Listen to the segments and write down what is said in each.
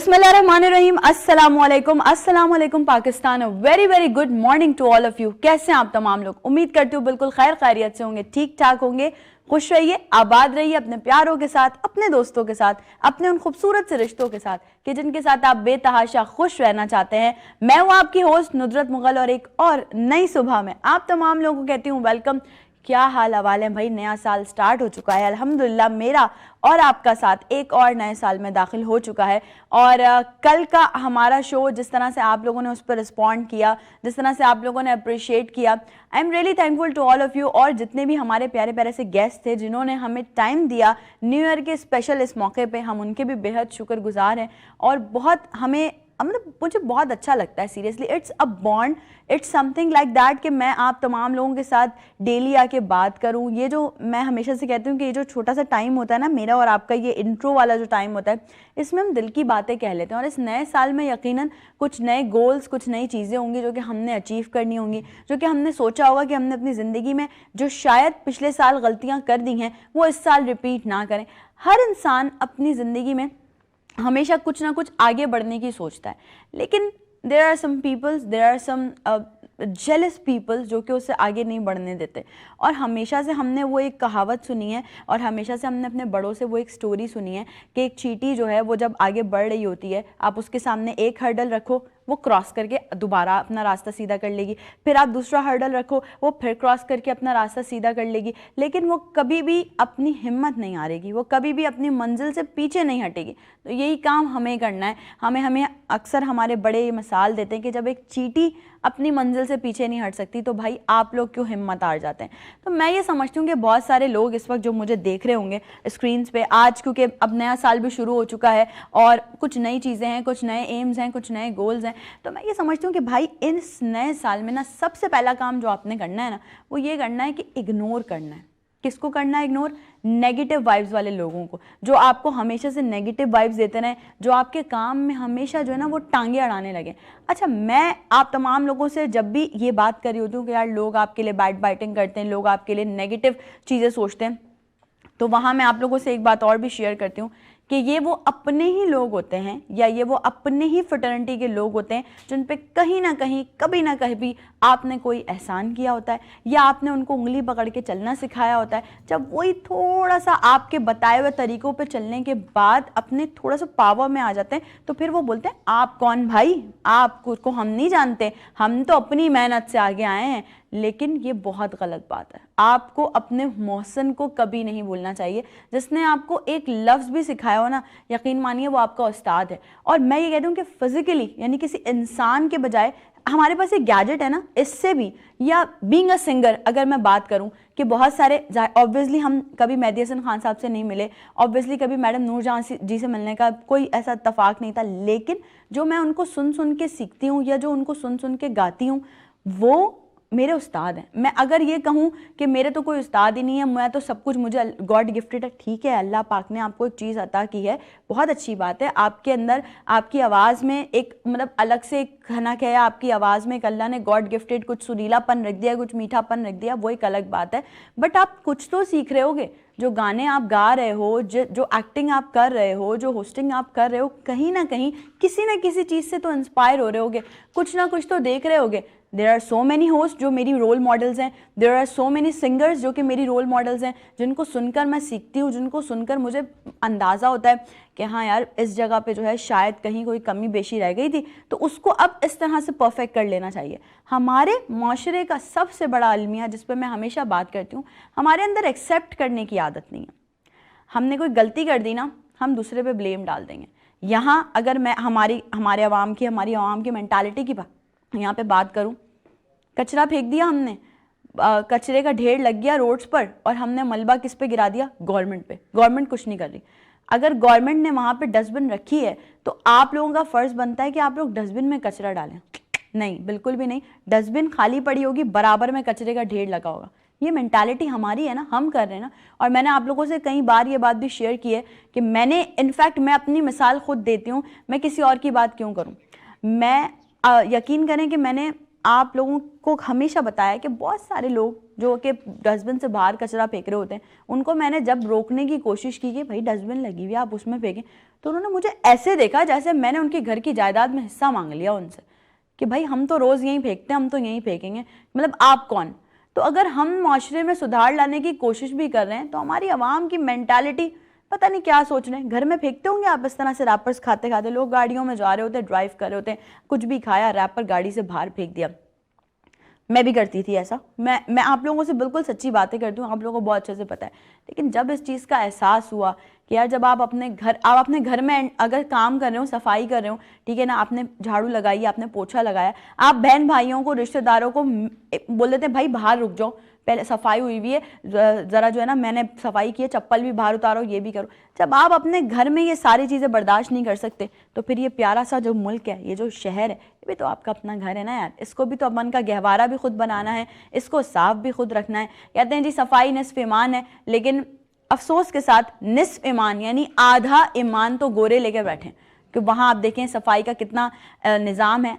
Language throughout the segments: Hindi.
बिस्मिल्लाहिर्रहमानिर्रहीम, अस्सलाम वालेकुम Pakistan. Very very good morning to all of you. कैसे हैं आप तमाम लोग? उम्मीद करती हूँ बिल्कुल खैर खैरियत से होंगे, ठीक ठाक होंगे। खुश रहिए, आबाद रहिए अपने प्यारों के साथ, अपने दोस्तों के साथ, अपने उन खूबसूरत से रिश्तों के साथ कि जिनके साथ आप बेतहाशा खुश रहना चाहते हैं। मैं हूँ आपकी होस्ट नुदरत मुगल और एक और नई सुबह में आप तमाम लोगों को कहती हूँ वेलकम। क्या हाल हवाल है भाई? नया साल स्टार्ट हो चुका है, अल्हम्दुलिल्लाह मेरा और आपका साथ एक और नए साल में दाखिल हो चुका है। और कल का हमारा शो जिस तरह से आप लोगों ने उस पर रिस्पॉन्ड किया, जिस तरह से आप लोगों ने अप्रिशिएट किया, I am really thankful to all of you. और जितने भी हमारे प्यारे प्यारे से गेस्ट थे जिन्होंने हमें टाइम दिया न्यू ईयर के स्पेशल इस मौके पे, हम उनके भी बेहद शुक्रगुजार हैं। और बहुत हमें मतलब मुझे बहुत अच्छा लगता है seriously. It's a bond, it's something like that कि मैं आप तमाम लोगों के साथ डेली आके बात करूं। ये जो मैं हमेशा से कहती हूँ कि ये जो छोटा सा टाइम होता है ना मेरा और आपका, ये इंट्रो वाला जो टाइम होता है, इसमें हम दिल की बातें कह लेते हैं। और इस नए साल में यकीनन कुछ नए गोल्स, कुछ नई चीज़ें होंगी जो कि हमने अचीव करनी होंगी, जो कि हमने सोचा होगा कि हमने अपनी ज़िंदगी में जो शायद पिछले साल गलतियाँ कर दी हैं वो इस साल रिपीट ना करें। हर इंसान अपनी ज़िंदगी में हमेशा कुछ ना कुछ आगे बढ़ने की सोचता है, लेकिन there are some peoples, there are some jealous peoples जो कि उससे आगे नहीं बढ़ने देते। और हमेशा से हमने वो एक कहावत सुनी है और हमेशा से हमने अपने बड़ों से वो एक स्टोरी सुनी है कि एक चींटी जो है वो जब आगे बढ़ रही होती है, आप उसके सामने एक हर्डल रखो, वो क्रॉस करके दोबारा अपना रास्ता सीधा कर लेगी, फिर आप दूसरा हर्डल रखो, वो फिर क्रॉस करके अपना रास्ता सीधा कर लेगी, लेकिन वो कभी भी अपनी हिम्मत नहीं हारेगी, वो कभी भी अपनी मंजिल से पीछे नहीं हटेगी। तो यही काम हमें करना है। हमें अक्सर हमारे बड़े ये मिसाल देते हैं कि जब एक चींटी अपनी मंजिल से पीछे नहीं हट सकती तो भाई आप लोग क्यों हिम्मत हार जाते हैं। तो मैं ये समझती हूँ कि बहुत सारे लोग इस वक्त जो मुझे देख रहे होंगे स्क्रीन्स पे आज, क्योंकि अब नया साल भी शुरू हो चुका है और कुछ नई चीज़ें हैं, कुछ नए एम्स हैं, कुछ नए गोल्स हैं, तो मैं ये समझती हूँ कि भाई इस नए साल में ना सबसे पहला काम जो आपने करना है ना वो ये करना है कि इग्नोर करना है। किसको करना है इग्नोर? नेगेटिव वाइब्स वाले लोगों को, जो आपको हमेशा से नेगेटिव वाइब्स देते रहे, जो आपके काम में हमेशा जो है ना वो टांगे अड़ाने लगे। अच्छा, मैं आप तमाम लोगों से जब भी ये बात कर रही होती हूँ कि यार लोग आपके लिए बैड बाइटिंग करते हैं, लोग आपके लिए नेगेटिव चीज़ें सोचते हैं, तो वहाँ मैं आप लोगों से एक बात और भी शेयर करती हूँ कि ये वो अपने ही लोग होते हैं या ये वो अपने ही फ्रेटर्निटी के लोग होते हैं जिन पे कहीं ना कहीं कभी ना कभी आपने कोई एहसान किया होता है या आपने उनको उंगली पकड़ के चलना सिखाया होता है। जब वही थोड़ा सा आपके बताए हुए तरीक़ों पे चलने के बाद अपने थोड़ा सा पावर में आ जाते हैं तो फिर वो बोलते हैं आप कौन भाई, आपको हम नहीं जानते, हम तो अपनी मेहनत से आगे आए हैं। लेकिन ये बहुत गलत बात है। आपको अपने मोहसिन को कभी नहीं भूलना चाहिए। जिसने आपको एक लफ्ज़ भी सिखाया हो ना, यकीन मानिए वो आपका उस्ताद है। और मैं ये कहती हूँ कि फिजिकली यानी किसी इंसान के बजाय हमारे पास एक गैजेट है ना, इससे भी, या बीइंग अ सिंगर अगर मैं बात करूं कि बहुत सारे ऑब्वियसली हम कभी मेहदी हसन खान साहब से नहीं मिले, ऑब्वियसली कभी मैडम नूरजहां जी से मिलने का कोई ऐसा इत्तेफाक नहीं था, लेकिन जो मैं उनको सुन सुन के सीखती हूँ या जो उनको सुन सुन के गाती हूँ वो मेरे उस्ताद हैं। मैं अगर ये कहूँ कि मेरे तो कोई उस्ताद ही नहीं है, मैं तो सब कुछ मुझे गॉड गिफ्टेड है, ठीक है, अल्लाह पाक ने आपको एक चीज़ अता की है, बहुत अच्छी बात है। आपके अंदर आपकी आवाज़ में एक मतलब अलग से एक खनक है, आपकी आवाज़ में एक अल्लाह ने गॉड गिफ्टेड कुछ सुरीलापन रख दिया, कुछ मीठापन रख दिया, वो एक अलग बात है। बट आप कुछ तो सीख रहे होगे। जो गाने आप गा रहे हो, जो एक्टिंग आप कर रहे हो, जो होस्टिंग आप कर रहे हो, कहीं ना कहीं किसी ना किसी चीज़ से तो इंस्पायर हो रहे होगे, कुछ ना कुछ तो देख रहे होगे। There are so many host जो मेरी रोल मॉडल्स हैं, there are so many singers जो कि मेरी रोल मॉडल्स हैं, जिनको सुनकर मैं सीखती हूँ, जिनको सुनकर मुझे अंदाज़ा होता है कि हाँ यार इस जगह पे जो है शायद कहीं कोई कमी बेशी रह गई थी, तो उसको अब इस तरह से परफेक्ट कर लेना चाहिए। हमारे माशरे का सबसे बड़ा अलमिया जिस पर मैं हमेशा बात करती हूँ, हमारे अंदर एक्सेप्ट करने की आदत नहीं है। हमने कोई गलती कर दी ना, हम दूसरे पे ब्लेम डाल देंगे। यहाँ अगर मैं हमारे आवाम की मेंटालिटी की यहाँ पे बात करूं, कचरा फेंक दिया हमने, कचरे का ढेर लग गया रोड्स पर और हमने मलबा किस पे गिरा दिया? गवर्नमेंट पे। गवर्नमेंट कुछ नहीं कर रही। अगर गवर्नमेंट ने वहां पे डस्टबिन रखी है तो आप लोगों का फर्ज बनता है कि आप लोग डस्टबिन में कचरा डालें। नहीं, बिल्कुल भी नहीं। डस्टबिन खाली पड़ी होगी, बराबर में कचरे का ढेर लगा होगा। ये मेंटालिटी हमारी है ना, हम कर रहे हैं ना। और मैंने आप लोगों से कई बार ये बात भी शेयर की है कि मैंने इनफैक्ट मैं अपनी मिसाल खुद देती हूँ, मैं किसी और की बात क्यों करूँ। मैं यकीन करें कि मैंने आप लोगों को हमेशा बताया कि बहुत सारे लोग जो कि डस्टबिन से बाहर कचरा फेंक रहे होते हैं, उनको मैंने जब रोकने की कोशिश की कि भाई डस्टबिन लगी हुई है आप उसमें फेंकें, तो उन्होंने मुझे ऐसे देखा जैसे मैंने उनके घर की जायदाद में हिस्सा मांग लिया उनसे कि भाई हम तो रोज़ यहीं फेंकते हैं, हम तो यहीं फेंकेंगे, मतलब आप कौन। तो अगर हम माशरे में सुधार लाने की कोशिश भी कर रहे हैं तो हमारी आवाम की मेंटालिटी पता नहीं क्या सोच रहे हैं। घर में फेंकते होंगे आप इस तरह से रैपर्स खाते खाते, लोग गाड़ियों में जा रहे होते हैं, ड्राइव कर रहे होते हैं, कुछ भी खाया रैपर गाड़ी से बाहर फेंक दिया। मैं भी करती थी ऐसा, मैं आप लोगों से बिल्कुल सच्ची बातें करती हूँ, आप लोगों को बहुत अच्छे से पता है। लेकिन जब इस चीज़ का एहसास हुआ कि यार जब आप अपने घर में अगर काम कर रहे हो, सफाई कर रहे हो, ठीक है ना, आपने झाड़ू लगाई, आपने पोछा लगाया, आप बहन भाइयों को, रिश्तेदारों को बोल देते हैं भाई बाहर रुक जाओ, पहले सफाई हुई हुई है, ज़रा जो है ना मैंने सफाई की है, चप्पल भी बाहर उतारो, ये भी करो। जब आप अपने घर में ये सारी चीज़ें बर्दाश्त नहीं कर सकते तो फिर ये प्यारा सा जो मुल्क है, ये जो शहर है, ये भी तो आपका अपना घर है ना यार, इसको भी तो अपन का गहवारा भी खुद बनाना है, इसको साफ भी खुद रखना है। कहते हैं जी सफाई निस्फ ईमान है, लेकिन अफसोस के साथ निस्फ ईमान यानी आधा ईमान तो गोरे लेके बैठे कि वहाँ आप देखें सफाई का कितना निज़ाम है।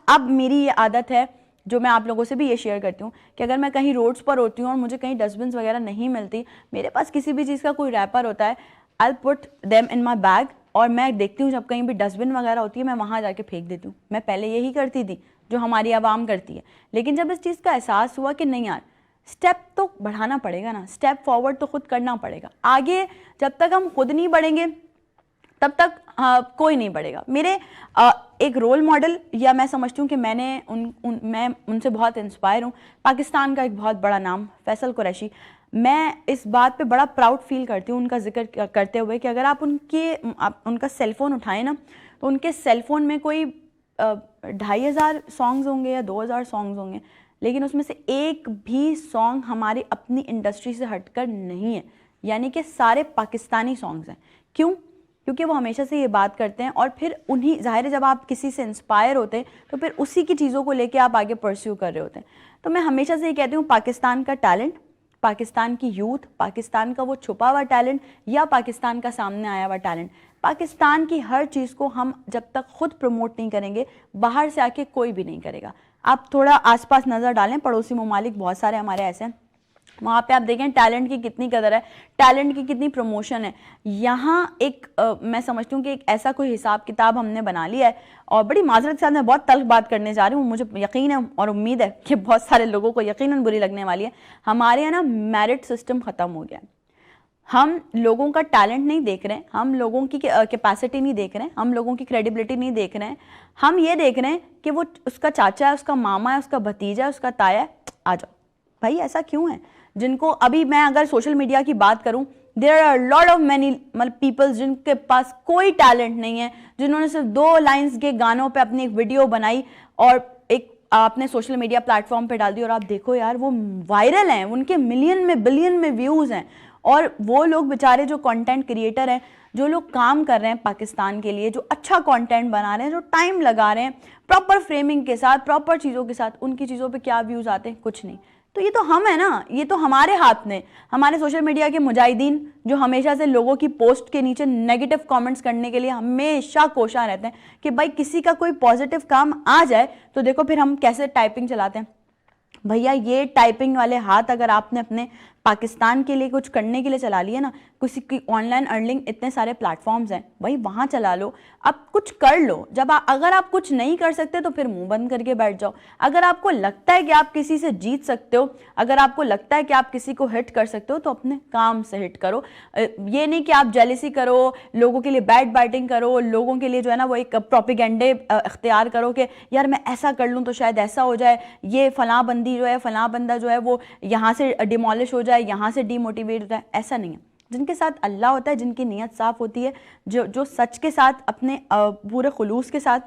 अब मेरी ये आदत है जो मैं आप लोगों से भी ये शेयर करती हूँ कि अगर मैं कहीं रोड्स पर होती हूँ और मुझे कहीं डस्टबिन वगैरह नहीं मिलती, मेरे पास किसी भी चीज़ का कोई रैपर होता है, I put them in my bag, और मैं देखती हूँ जब कहीं भी डस्टबिन वगैरह होती है मैं वहाँ जाके फेंक देती हूँ। मैं पहले यही करती थी जो हमारी आवाम करती है, लेकिन जब इस चीज़ का एहसास हुआ कि नहीं यार स्टेप तो बढ़ाना पड़ेगा ना, स्टेप फॉरवर्ड तो खुद करना पड़ेगा। आगे जब तक हम खुद नहीं बढ़ेंगे तब तक कोई नहीं बढ़ेगा। मेरे एक रोल मॉडल, या मैं समझती हूँ कि मैं उनसे बहुत इंस्पायर हूँ, पाकिस्तान का एक बहुत बड़ा नाम फैसल कुरैशी। मैं इस बात पे बड़ा प्राउड फील करती हूँ उनका जिक्र करते हुए कि अगर आप उनका सेलफ़ोन उठाएं ना तो उनके सेलफ़ोन में कोई 2500 सॉन्ग्स होंगे या 2000 सॉन्ग्स होंगे, लेकिन उसमें से एक भी सॉन्ग हमारी अपनी इंडस्ट्री से हटकर नहीं है, यानी कि सारे पाकिस्तानी सॉन्ग्स हैं। क्यों? क्योंकि वो हमेशा से ये बात करते हैं और फिर उन्हीं, जाहिर है जब आप किसी से इंस्पायर होते हैं तो फिर उसी की चीज़ों को लेके आप आगे परस्यू कर रहे होते हैं। तो मैं हमेशा से ये कहती हूँ पाकिस्तान का टैलेंट, पाकिस्तान की यूथ, पाकिस्तान का वो छुपा हुआ टैलेंट या पाकिस्तान का सामने आया हुआ टैलेंट, पाकिस्तान की हर चीज़ को हम जब तक खुद प्रमोट नहीं करेंगे बाहर से आके कोई भी नहीं करेगा। आप थोड़ा आसपास नज़र डालें, पड़ोसी ममालिक बहुत सारे हमारे ऐसे हैं, वहाँ पे आप देखें टैलेंट की कितनी कदर है, टैलेंट की कितनी प्रमोशन है। यहाँ एक मैं समझती हूँ कि एक ऐसा कोई हिसाब किताब हमने बना लिया है, और बड़ी माजरत के साथ मैं बहुत तल्ख बात करने जा रही हूँ, मुझे यकीन है और उम्मीद है कि बहुत सारे लोगों को यकीनन बुरी लगने वाली है। हमारे यहाँ ना मेरिट सिस्टम ख़त्म हो गया है। हम लोगों का टैलेंट नहीं देख रहे हैं, हम लोगों की कैपेसिटी नहीं देख रहे हैं, हम लोगों की क्रेडिबिलिटी नहीं देख रहे हैं। हम ये देख रहे हैं कि वो उसका चाचा है, उसका मामा है, उसका भतीजा है, उसका ताया है, आ जाओ। भाई ऐसा क्यों है? जिनको अभी मैं अगर सोशल मीडिया की बात करूं, there are lot of many peoples जिनके पास कोई टैलेंट नहीं है, जिन्होंने सिर्फ 2 लाइंस के गानों पे अपनी एक वीडियो बनाई और एक आपने सोशल मीडिया प्लेटफॉर्म पे डाल दी, और आप देखो यार वो वायरल हैं, उनके मिलियन में बिलियन में व्यूज़ हैं। और वो लोग बेचारे जो कंटेंट क्रिएटर हैं, जो लोग काम कर रहे हैं पाकिस्तान के लिए, जो अच्छा कंटेंट बना रहे हैं, जो टाइम लगा रहे हैं प्रॉपर फ्रेमिंग के साथ, प्रॉपर चीज़ों के साथ, उनकी चीज़ों पे क्या व्यूज़ आते हैं? कुछ नहीं। तो ये तो हम है ना, ये तो हमारे हाथ में, हमारे सोशल मीडिया के मुजाहिदीन जो हमेशा से लोगों की पोस्ट के नीचे नेगेटिव कमेंट्स करने के लिए हमेशा कोशा रहते हैं कि भाई किसी का कोई पॉजिटिव काम आ जाए तो देखो फिर हम कैसे टाइपिंग चलाते हैं। भैया ये टाइपिंग वाले हाथ अगर आपने अपने पाकिस्तान के लिए कुछ करने के लिए चला लिया ना, किसी की ऑनलाइन अर्निंग इतने सारे प्लेटफॉर्म्स हैं भाई, वहाँ चला लो, अब कुछ कर लो। अगर आप कुछ नहीं कर सकते तो फिर मुंह बंद करके बैठ जाओ। अगर आपको लगता है कि आप किसी से जीत सकते हो, अगर आपको लगता है कि आप किसी को हिट कर सकते हो, तो अपने काम से हिट करो। ये नहीं कि आप जेलिसी करो, लोगों के लिए बैड बैटिंग करो, लोगों के लिए जो है ना वो एक प्रोपेगेंडे इख्तियार करो कि यार मैं ऐसा कर लूँ तो शायद ऐसा हो जाए, ये फलां बंदी जो है, फलां बंदा जो है वो यहाँ से डिमोलिश हो जाए, यहाँ से डीमोटिवेट होता है। ऐसा नहीं है। जिनके साथ अल्लाह होता है, जिनकी नीयत साफ होती है, जो सच के साथ अपने पूरे खुलूस के साथ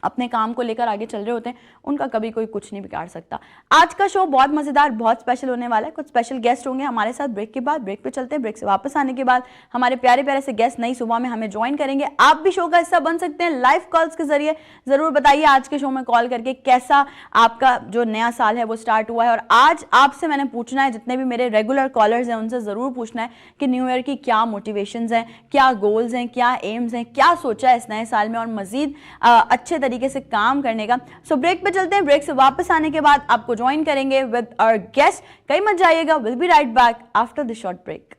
अपने काम को लेकर आगे चल रहे होते हैं, उनका कभी कोई कुछ नहीं बिगाड़ सकता। आज का शो बहुत मज़ेदार, बहुत स्पेशल होने वाला है। कुछ स्पेशल गेस्ट होंगे हमारे साथ ब्रेक के बाद। ब्रेक पे चलते हैं, ब्रेक से वापस आने के बाद हमारे प्यारे प्यारे से गेस्ट नई सुबह में हमें ज्वाइन करेंगे। आप भी शो का हिस्सा बन सकते हैं लाइव कॉल्स के जरिए। ज़रूर बताइए आज के शो में कॉल करके कैसा आपका जो नया साल है वो स्टार्ट हुआ है। और आज आपसे मैंने पूछना है, जितने भी मेरे रेगुलर कॉलर्स हैं उनसे ज़रूर पूछना है कि न्यू ईयर की क्या मोटिवेशंस हैं, क्या गोल्स हैं, क्या एम्स हैं, क्या सोचा है इस नए साल में, और मज़ीद अच्छे तरीके से काम करने का। सो ब्रेक पे चलते हैं, ब्रेक से वापस आने के बाद आपको ज्वाइन करेंगे विद आवर गेस्ट। कहीं मत जाइएगा, will be right back after the short break.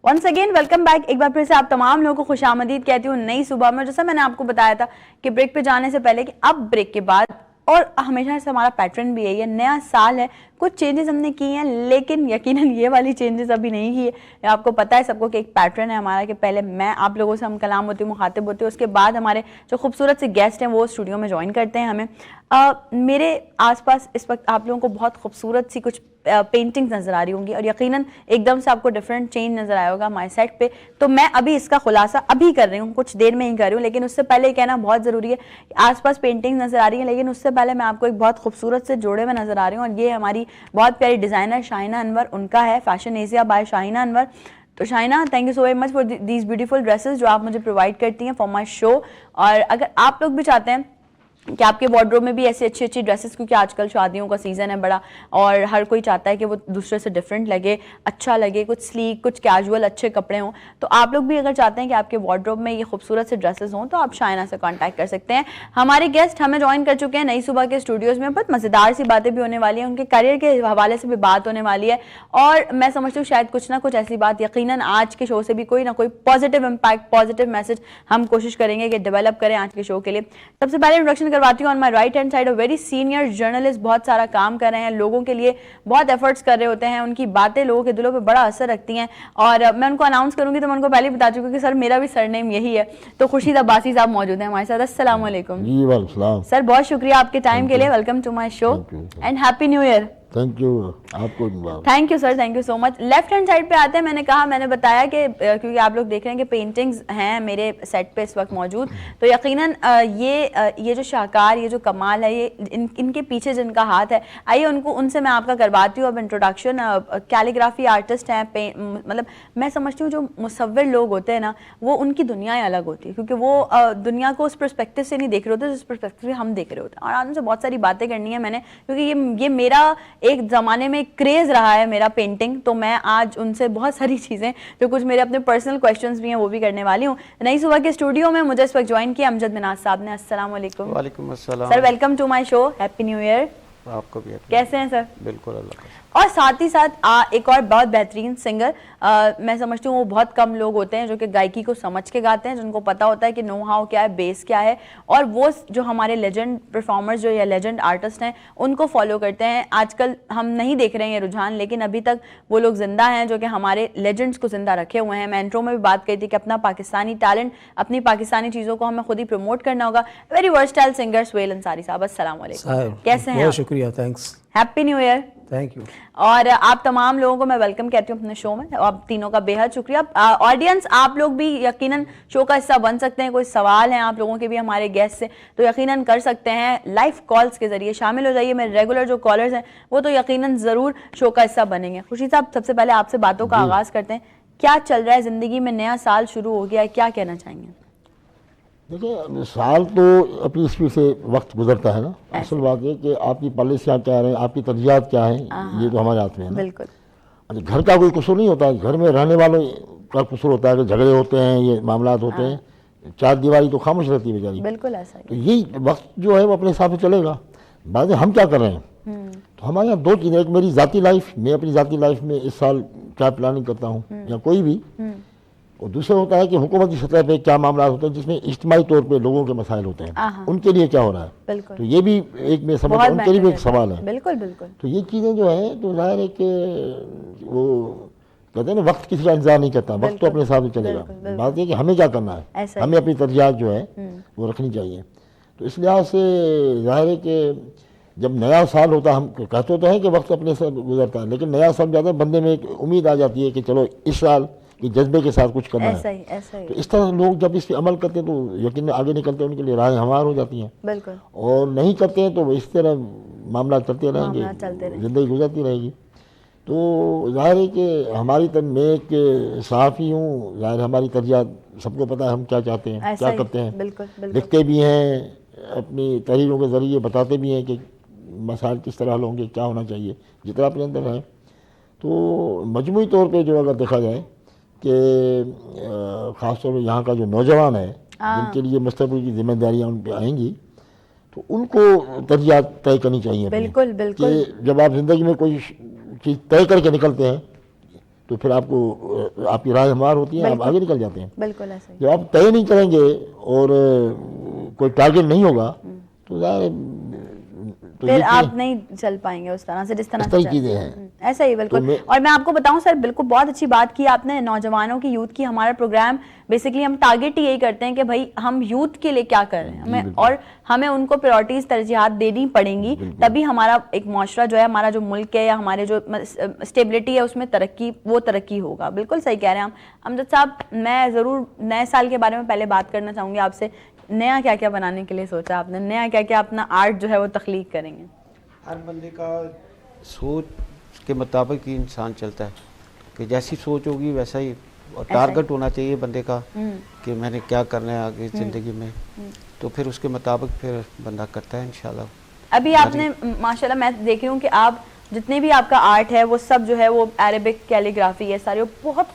Once again welcome back. एक बार फिर से आप तमाम लोगों को खुशामदीद कहती हूँ नई सुबह में। जैसा मैंने आपको बताया था कि ब्रेक पे जाने से पहले कि अब ब्रेक के बाद, और हमेशा से हमारा पैटर्न भी यही है, नया साल है, कुछ चेंजेस हमने किए हैं, लेकिन यकीनन ये वाली चेंजेस अभी नहीं की है। आपको पता है सबको कि एक पैटर्न है हमारा कि पहले मैं आप लोगों से हम कलाम होती हूँ, मुखातिब होती हूँ, उसके बाद हमारे जो खूबसूरत से गेस्ट हैं वो स्टूडियो में ज्वाइन करते हैं हमें। मेरे आसपास इस वक्त आप लोगों को बहुत खूबसूरत सी कुछ पेंटिंग्स नजर आ रही होंगी और यकीनन एकदम से आपको डिफरेंट चेंज नजर आया होगा हमारे सेट पे। तो मैं अभी इसका खुलासा अभी कर रही हूँ, कुछ देर में ही कर रही हूँ, लेकिन उससे पहले कहना बहुत जरूरी है। आसपास पेंटिंग्स नजर आ रही है, लेकिन उससे पहले मैं आपको एक बहुत खूबसूरत से जोड़े में नजर आ रही हूँ और ये हमारी बहुत प्यारी डिजाइनर शाहिना अनवर, उनका है Fashion Asia by Shahina Anwar. तो Shahina, thank you so very much for these beautiful dresses जो आप मुझे प्रोवाइड करती हैं फॉर माई शो। और अगर आप लोग भी चाहते हैं कि आपके वार्डरोब में भी ऐसी अच्छी अच्छी ड्रेसेस, क्योंकि आजकल शादियों का सीजन है बड़ा और हर कोई चाहता है कि वो दूसरे से डिफरेंट लगे, अच्छा लगे, कुछ स्लीक, कुछ कैजुअल अच्छे कपड़े हों। तो आप लोग भी अगर चाहते हैं कि आपके वार्डरोब में ये खूबसूरत से ड्रेसेस हों तो आप शाइना से कांटेक्ट कर सकते हैं। हमारे गेस्ट हमें ज्वाइन कर चुके हैं नई सुबह के स्टूडियोज़ में। बहुत मज़ेदार सी बातें भी होने वाली हैं, उनके करियर के हवाले से भी बात होने वाली है और मैं समझती हूँ शायद कुछ ना कुछ ऐसी बात यकीनन आज के शो से भी कोई ना कोई पॉजिटिव इम्पैक्ट, पॉजिटिव मैसेज हम कोशिश करेंगे कि डेवलप करें आज के शो के लिए। सबसे पहले इंट्रोडक्शन करवाती हूँ on my right hand side, very senior journalist, बहुत सारा काम कर रहे हैं, लोगों के लिए बहुत एफर्ट्स कर रहे होते हैं, उनकी बातें लोगों के दिलों पे बड़ा असर रखती हैं। और मैं उनको अनाउंस करूंगी तो मैं उनको पहले ही बता चुकी हूँ कि सर मेरा भी सरनेम यही है। तो खुर्शीद अब्बासी साहब मौजूद हैं हमारे साथ। अस्सलाम वालेकुम। जी वालेकुम सर, बहुत शुक्रिया आपके टाइम के लिए। Welcome to my show and happy new year. Thank you आपको। Thank you sir, thank you so much. Left hand side पे आते हैं, मैंने बताया कि क्योंकि आप लोग देख रहे हैं कि पेंटिंग्स हैं मेरे सेट पे इस वक्त मौजूद, तो यकीनन ये जो शाहकार, ये जो कमाल है, ये इनके पीछे जिनका हाथ है, आइए उनसे मैं आपका करवाती हूँ अब इंट्रोडक्शन। कैलीग्राफी आर्टिस्ट हैं, मतलब मैं समझती हूँ जो मुसव्विर लोग होते हैं ना, वो उनकी दुनिया अलग होती है, क्योंकि वो दुनिया को उस परस्पेक्टिव से नहीं देख रहे होते जिस परस्पेक्टिव से हम देख रहे होते हैं। और आज उनसे बहुत सारी बातें करनी है मैंने, क्योंकि ये मेरा एक ज़माने में क्रेज़ रहा है मेरा पेंटिंग, तो मैं आज उनसे बहुत सारी चीज़ें, जो कुछ मेरे अपने पर्सनल क्वेश्चंस भी हैं वो भी करने वाली हूँ। नई सुबह के स्टूडियो में मुझे इस वक्त ज्वाइन किया अमजद मिनाज साहब ने। अस्सलाम वालेकुम। वालेकुम अस्सलाम sir, welcome to my show, happy new year. आपको भी। कैसे हैं सर? बिल्कुल अल्लाह का। और साथ ही साथ एक और बहुत बेहतरीन सिंगर, मैं समझती हूँ वो बहुत कम लोग होते हैं जो कि गायकी को समझ के गाते हैं, जिनको पता होता है कि नो हाउ क्या है, बेस क्या है, और वो जो हमारे लेजेंड परफॉर्मर्स जो या लेजेंड आर्टिस्ट हैं उनको फॉलो करते हैं। आजकल हम नहीं देख रहे हैं ये रुझान, लेकिन अभी तक वो लोग जिंदा हैं जो कि हमारे लेजेंड्स को जिंदा रखे हुए हैं। मैं इंट्रो में भी बात कही थी कि अपना पाकिस्तानी टैलेंट, अपनी पाकिस्तानी चीज़ों को हमें खुद ही प्रमोट करना होगा। Very versatile singer Suhail Ansari साहब, अस्सलाम वालेकुम। कैसे हैं? बहुत शुक्रिया, thanks, happy new year. Thank you. और आप तमाम लोगों को मैं वेलकम कहती हूँ अपने शो में, आप तीनों का बेहद शुक्रिया। ऑडियंस, आप लोग भी यकीनन शो का हिस्सा बन सकते हैं। कोई सवाल हैं आप लोगों के भी हमारे गेस्ट से तो यकीनन कर सकते हैं, लाइव कॉल्स के जरिए शामिल हो जाइए। मेरे रेगुलर जो कॉलर्स हैं वो तो यकीनन ज़रूर शो का हिस्सा बनेंगे। खुशी साहब, सबसे पहले आपसे बातों का आगाज़ करते हैं। क्या चल रहा है ज़िंदगी में? नया साल शुरू हो गया है, क्या कहना चाहेंगे? देखिए, साल तो अपनी स्पीड से वक्त गुजरता है ना। असल बात है कि आपकी पॉलिसियाँ क्या हैं, आपकी तरजीहात क्या हैं, ये तो हमारे हाथ में है ना। बिल्कुल। अच्छा, घर का कोई कसूर नहीं होता, घर में रहने वालों का कसूर होता है कि झगड़े होते हैं, ये मामला होते हैं, चार दीवारी तो खामोश रहती है बेचारी। बिल्कुल ऐसा ही। तो यही वक्त जो है वो अपने हिसाब से चलेगा। बाद में हम क्या कर रहे हैं, तो हमारे यहाँ दो चीज़ें, एक मेरी ज़ाती लाइफ, मैं अपनी ज़ाती लाइफ में इस साल क्या प्लानिंग करता हूँ या कोई भी, और दूसरा होता है कि हुकूमती सतह पे क्या मामला होते हैं जिसमें इज्तिमाई तौर पे लोगों के मसाइल होते हैं, उनके लिए क्या हो रहा है। बिल्कुल। तो ये भी एक मैं समझता हूँ उनके लिए भी एक सवाल है। बिल्कुल बिल्कुल। तो ये चीज़ें जो है तो जाहिर है कि वो कहते हैं ना, वक्त किसी का इंतजार नहीं करता, वक्त तो अपने हिसाब से चलेगा। बात है कि हमें क्या करना है, हमें अपनी तरजीहात जो है वो रखनी चाहिए। तो इस लिहाज से ज़ाहिर है कि जब नया साल होता, हम कहते तो हैं कि वक्त अपने से गुजरता है, लेकिन नया साल जाता है बंदे में एक उम्मीद आ जाती है कि चलो इस साल की जज्बे के साथ कुछ करना ऐसा है। ही ऐसा तो ही इस तरह लोग जब इस पर अमल करते हैं तो यकीन आगे निकलते हैं, उनके लिए राहें हमार हो जाती हैं। बिल्कुल और नहीं करते हैं तो इस तरह मामला चलते मामला चलते रहेंगे, रहेंगे। ज़िंदगी गुजरती रहेगी। तो ज़ाहिर है कि हमारी तरह मैं एक सहाफ़ी हूँ, ज़ाहिर हमारी तरजीहात सबको पता है हम क्या चाहते हैं, ऐसा क्या ही करते हैं। बिल्कुल बिल्कुल लिखते भी हैं, अपनी तहरीरों के ज़रिए बताते भी हैं कि मसाइल किस तरह हल होंगे, क्या होना चाहिए, जितना अपने अंदर है। तो मजमूई तौर पे जो अगर देखा जाए कि ख़ास तौर पर यहाँ का जो नौजवान है, जिनके लिए मुस्तक़बिल की जिम्मेदारियाँ उन पर आएंगी, तो उनको तरजीहात तय करनी चाहिए अपनी। बिल्कुल बिल्कुल कि जब आप ज़िंदगी में कोई चीज़ तय करके निकलते हैं तो फिर आपको आपकी राह हमार होती है, आप बिल्कुल। आगे निकल जाते हैं। बिल्कुल ऐसा ही जब आप तय नहीं करेंगे और कोई टारगेट नहीं होगा तो ज़ाहिर तो फिर ये आप नहीं चल पाएंगे उस तरह से जिस तरह इस से तरह चल- चीज़ें हैं। ऐसा ही बिल्कुल। तो मैं- और मैं आपको बताऊं सर, बिल्कुल बहुत अच्छी बात की आपने नौजवानों की, यूथ की। हमारा प्रोग्राम बेसिकली हम टारगेट ही यही करते हैं कि भाई हम यूथ के लिए क्या कर रहे हैं, हमें और हमें उनको प्रायोरिटीज तरजीहात देनी पड़ेंगी, तभी हमारा एक माशरा जो है, हमारा जो मुल्क है या हमारे जो स्टेबिलिटी है उसमें तरक्की होगा। बिल्कुल सही कह रहे हैं हम अमजद साहब। मैं ज़रूर नए साल के बारे में पहले बात करना चाहूँगी आपसे। नया क्या क्या बनाने के लिए सोचा आपने, नया क्या क्या अपना आर्ट जो है वो तख्लीक करेंगे? हर बंदे का सोच के मुताबिक ही इंसान चलता है, कि जैसी सोच होगी वैसा ही, और टारगेट होना चाहिए बंदे का कि मैंने क्या करना है आगे ज़िंदगी में, तो फिर उसके मुताबिक फिर बंदा करता है इंशाल्लाह। अभी आपने माशाल्लाह मैं देख रही हूँ कि आप जितने भी आपका आर्ट है वो सब जो है वो अरेबिक कैलीग्राफी है सारी, वो बहुत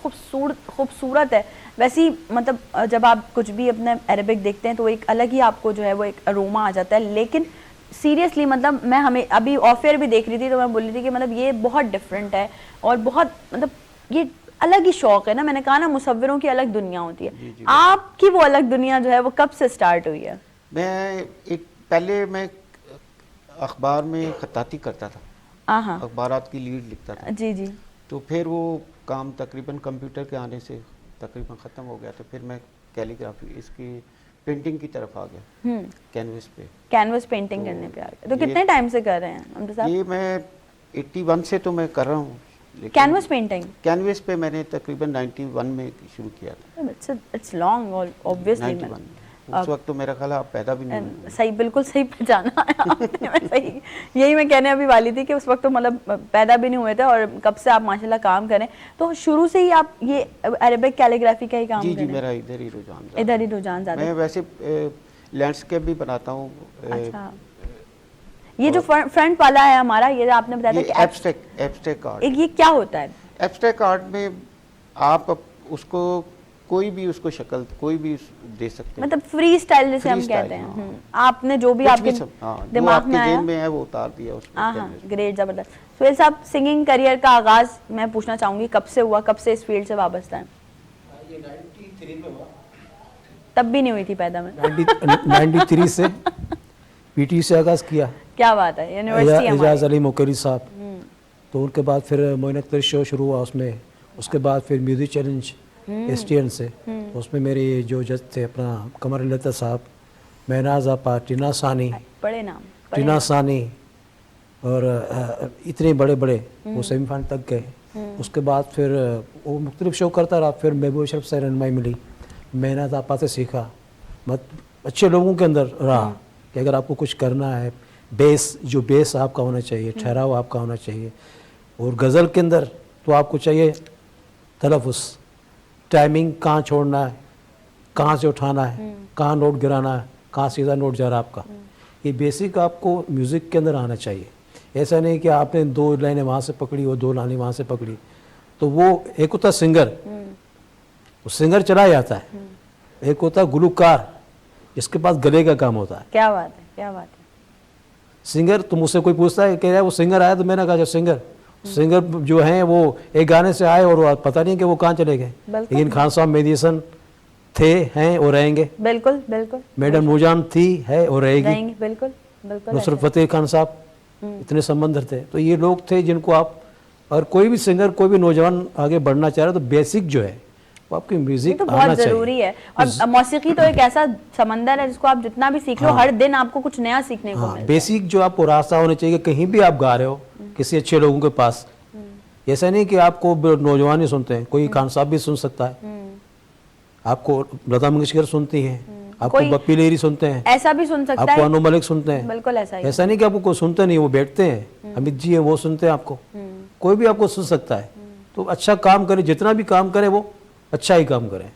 खूबसूरत है। वैसे ही मतलब जब आप कुछ भी अपने अरेबिक देखते हैं तो एक अलग ही आपको जो है वो एक अरोमा आ जाता है। लेकिन सीरियसली मतलब मैं हमें अभी ऑफेयर भी देख रही थी तो मैं बोल रही थी कि मतलब ये बहुत डिफरेंट है और बहुत मतलब ये अलग ही शौक है ना। मैंने कहा ना मुसव्विरों की अलग दुनिया होती है, आपकी वो अलग दुनिया जो है वो कब से स्टार्ट हुई है? पहले मैं अखबार में खताती करता था, हाँ अखबारात की लीड लिखता था। जी जी। तो फिर वो काम तकरीबन कंप्यूटर के आने से तकरीबन ख़त्म हो गया, तो फिर मैं कैलीग्राफी इसकी पेंटिंग की तरफ आ गया, कैनवस पे। कैनवस पेंटिंग करने पे आ गए। तो कितने टाइम से कर रहे हैं अमजद साहब? ये मैं 81 से तो मैं कर रहा हूँ, लेकिन कैनवस पेंटिंग कैनवस पे मैंने तकरीबन 91 में शुरू किया था। It's long obviously. 91 उस वक्त तो मेरा ख्याल है आप पैदा भी नहीं हुए। सही, बिल्कुल सही पहचाना है आपने। मैं सही यही मैं कहने अभी वाली थी कि उस वक्त तो मतलब पैदा भी नहीं हुए थे और कब से आप माशाल्लाह काम करें। तो शुरू से ही आप ये अरेबिक कैलीग्राफी का ही काम जी करें? मेरा इधर ही रुझान था। इधर ही रुझान ज़्यादा। मैं वैसे लैंडस्केप भी बनाता हूँ। अच्छा, ये जो फ्रंट वाला है हमारा, ये आपने बताया था कि एब्स्ट्रैक्ट आर्ट। ये क्या होता है? एब्स्ट्रैक्ट आर्ट में आप उसको कोई भी उसको शक्ल कोई भी दे सकते हैं, मतलब फ्री स्टाइल जिसे हम Freestyle, कहते हैं। हाँ। आपने जो भी कुछ आपके भी सब, हाँ, जो दिमाग आपके में आया, जेब में है वो उतार दिया उसमें। हाँ ग्रेट, जबरदस्त। सुहेल साहब, सिंगिंग करियर का आगाज मैं पूछना चाहूंगी कब से हुआ, कब से इस फील्ड से वाबस्ता है? ये 93 में हुआ। तब भी नहीं हुई थी पैदा में? 93 से पीटी से आगाज किया, क्या बात है, यूनिवर्सिटी एजाज हमारी। अली मोकरी साहब। तो उनके बाद फिर मोइन अख्तर शो शुरू हुआ उसमें, उसके बाद फिर म्यूजिक चैलेंज एसटीएन से, उसमें मेरे जो जज थे अपना कमर लता साहब, महनाज आपा, टीना सानी, बड़े नाम, टीना सानी और इतने बड़े बड़े वो सेमीफाइनल तक गए। उसके बाद फिर वो मुख्तलिफ शो करता रहा। फिर महबूब अशरफ से रहनुमाई मिली, महनाज आपा से सीखा, अच्छे लोगों के अंदर रहा कि अगर आपको कुछ करना है, बेस आपका होना चाहिए, ठहराव आपका होना चाहिए। और गज़ल के अंदर तो आपको चाहिए तलफ़ुज़, टाइमिंग, कहाँ छोड़ना है, कहाँ से उठाना है, कहाँ नोट गिराना है, कहाँ सीधा नोट जा रहा है आपका, ये बेसिक आपको म्यूज़िक के अंदर आना चाहिए। ऐसा नहीं कि आपने 2 लाइनें वहाँ से पकड़ी और 2 लाइनें वहाँ से पकड़ी। तो वो एक होता सिंगर, वो सिंगर चला जाता है, एक होता गुलूकार जिसके पास गले का काम होता है। क्या बात है, क्या बात है। सिंगर, तो मुझसे कोई पूछता है, कह रहा है वो सिंगर आया, तो मैंने कहा जो सिंगर जो हैं वो एक गाने से आए और वो पता नहीं कि वो कहाँ चले गए। लेकिन खान साहब मेडिसन थे, हैं और रहेंगे। बिल्कुल बिल्कुल। मैडम नूरजान थी, है और रहेगी। बिल्कुल बिल्कुल। नुसरत फतेह खान साहब, इतने संबंध थे। तो ये लोग थे जिनको आप, और कोई भी सिंगर, कोई भी नौजवान आगे बढ़ना चाह रहा है तो बेसिक जो है तो आपकी ये म्यूजिक तो आना बहुत जरूरी चाहिए। है। और मौसीकी तो एक ऐसा समंदर है जिसको आप जितना भी सीख लो हर दिन आपको कुछ नया सीखने को हाँ, मिलता है। बेसिक जो आपको रास्ता होना चाहिए कि कहीं भी आप गा रहे हो किसी अच्छे लोगों के पास, ऐसा नहीं कि आपको नौजवान ही सुनते हैं, कोई खान साहब भी सुन सकता है, आपको लता मंगेशकर सुनती हैं, आपको कोई बप्पी लेरी सुनते हैं, ऐसा भी सुन सकता आपको है, अनु मलिक सुनते हैं। बिल्कुल ऐसा ही। ऐसा नहीं कि आपको कोई सुनते नहीं, वो बैठते हैं, अमित जी है वो सुनते हैं आपको, कोई भी आपको सुन सकता है। तो अच्छा काम करे, जितना भी काम करे वो अच्छा ही काम करें।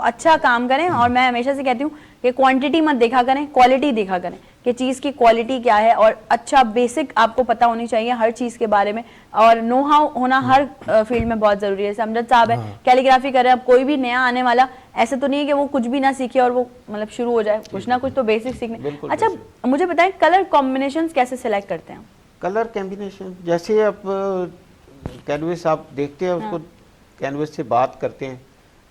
अच्छा काम करें। और मैं हमेशा से कहती हूँ कि क्वांटिटी मत देखा करें, क्वालिटी देखा करें कि चीज की क्वालिटी क्या है। और अच्छा बेसिक आपको पता होनी चाहिए हर चीज के बारे में, और नो हाउ होना हर फील्ड में बहुत जरूरी है। समझत साहब है, कैलीग्राफी कर रहे हैं, अब कोई भी नया आने वाला ऐसा तो नहीं है कि वो कुछ भी ना सीखे और वो मतलब शुरू हो जाए, कुछ ना कुछ तो बेसिक सीखने। अच्छा मुझे बताएं कलर कॉम्बिनेशन कैसे सिलेक्ट करते हैं? कलर कॉम्बिनेशन जैसे आप कैनवस आप देखते हैं उसको, कैनवस से बात करते हैं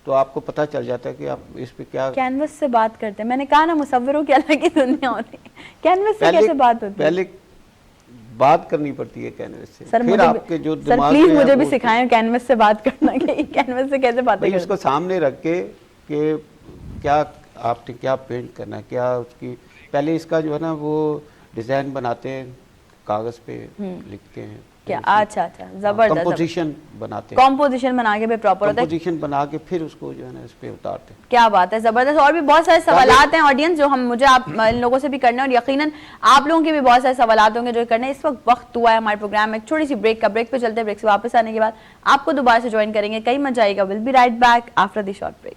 तो आपको पता चल जाता है कि आप इस पे क्या। कैनवस से बात करते हैं, मैंने कहा ना मुसव्विरों की अलग ही दुनिया होती है। कैनवस से कैसे बात होती है? पहले बात करनी पड़ती है कैनवस से, सर फिर मुझे आपके जो सर दिमाग प्लीज में है मुझे भी वो- सिखाएं कैनवस से बात करना कि कैनवस से कैसे बातें भाई करते उसको सामने रख के कि क्या आपने क्या पेंट करना है, क्या उसकी पहले इसका जो है ना वो डिजाइन बनाते हैं, कागज पे लिखते हैं, क्या? अच्छा अच्छा, जबरदस्त। कंपोजिशन बनाते हैं, कॉम्पोजिशन बना के भी प्रॉपर होता है। कंपोजिशन बना के फिर उसको जो है ना इस पे उतारते हैं। क्या बात है, जबरदस्त। और भी बहुत सारे सवालात हैं ऑडियंस जो हम मुझे आप इन लोगों से भी करने हैं, और यकीनन आप लोगों के भी बहुत सारे सवालात होंगे जो करने हैं। इस वक्त हुआ है हमारे प्रोग्राम में एक छोटी सी ब्रेक का, ब्रेक पे चलते हैं, ब्रेक से वापस आने के बाद आपको दोबारा से ज्वाइन करेंगे, कहीं मत जाएगा। Will be right back after the short break.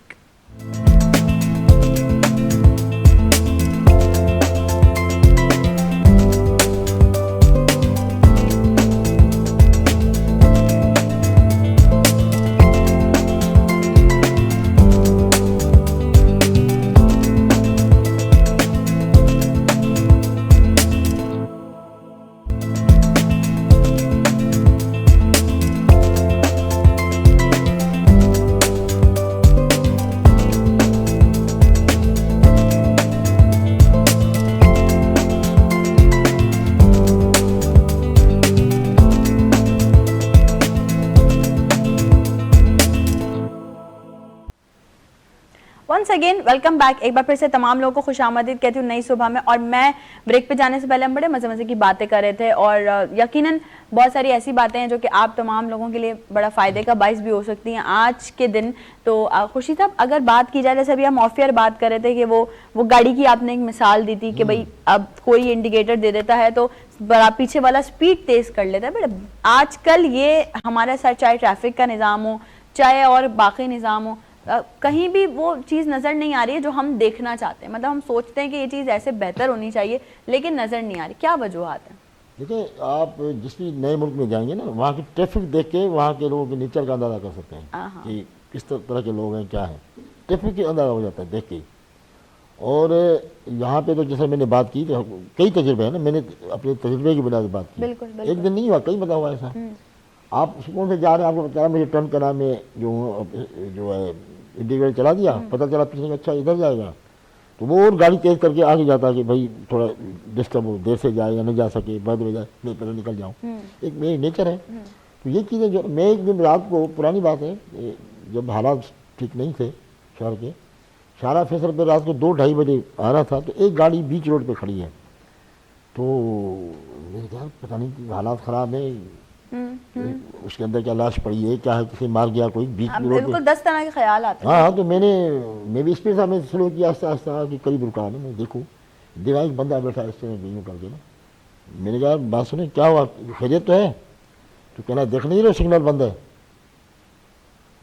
Once again welcome back. एक बार फिर से तमाम लोगों को खुशामदीद कहती हूँ नई सुबह में। और मैं ब्रेक पे जाने से पहले हम बड़े मजे मजे की बातें कर रहे थे, और यकीनन बहुत सारी ऐसी बातें हैं जो कि आप तमाम लोगों के लिए बड़ा फायदे का बाइस भी हो सकती हैं आज के दिन। तो खुशी साहब अगर बात की जाए, जैसे अभी हम ऑफ एयर बात कर रहे थे कि वो गाड़ी की आपने एक मिसाल दी थी कि भाई अब कोई इंडिकेटर दे देता है तो बड़ा पीछे वाला स्पीड तेज कर लेता है। बट आजकल ये हमारे साथ चाहे ट्रैफिक का निज़ाम हो चाहे और बाकी निज़ाम हो, कहीं भी वो चीज़ नज़र नहीं आ रही है जो हम देखना चाहते हैं। मतलब हम सोचते हैं कि ये चीज़ ऐसे बेहतर होनी चाहिए लेकिन नज़र नहीं आ रही। क्या वजूहत है? देखिए, आप जिस भी नए मुल्क में जाएंगे ना, वहाँ की ट्रैफिक देख के वहाँ के लोगों के नेचर का अंदाज़ा कर सकते हैं कि किस तरह के लोग हैं, क्या है। ट्रैफिक का अंदाज़ा हो जाता है देख के। और यहाँ पे तो जैसे मैंने बात की, तो कई तजुर्बे हैं ना, मैंने अपने तजुर्बे की बुनियाद पर बात की। बिल्कुल, बिल्कुल। एक दिन नहीं हुआ, कई बता हुआ ऐसा। आप सुकून से जा रहे हैं, आपको बताया मुझे टर्न करना में जो है इंडिकेटर चला दिया, पता चला पीछे का अच्छा इधर जाएगा, तो वो और गाड़ी तेज करके आगे जाता है कि भाई थोड़ा डिस्टर्ब हो, देर से जाए या नहीं जा सके, बाद में जाए, मैं पहले निकल जाऊँ। एक मेरी नेचर है। तो ये चीज़ें जो मैं एक दिन रात को, पुरानी बात है, जब हालात ठीक नहीं थे शहर के, शारा फैसल पर रात को 2-2:30 बजे आ रहा था, तो एक गाड़ी बीच रोड पे खड़ी है। तो मैंने कहा पता नहीं कि हालात ख़राब है, उसके अंदर क्या लाश पड़ी है, क्या है, किसी मार गया कोई बीच रोड पे। बिल्कुल 10 तरह के ख्याल आते हैं। हाँ, तो मैं भी स्पीड में स्लो किया, आस्ता आस्ता कि करीब रुका ना, मैं देखूँ देखा एक बंदा बैठा इस तरह यूँ करके ना। मैंने कहा बात सुने, क्या हुआ, खैरियत तो है? तो कहना देख नहीं रहे सिग्नल बंद है।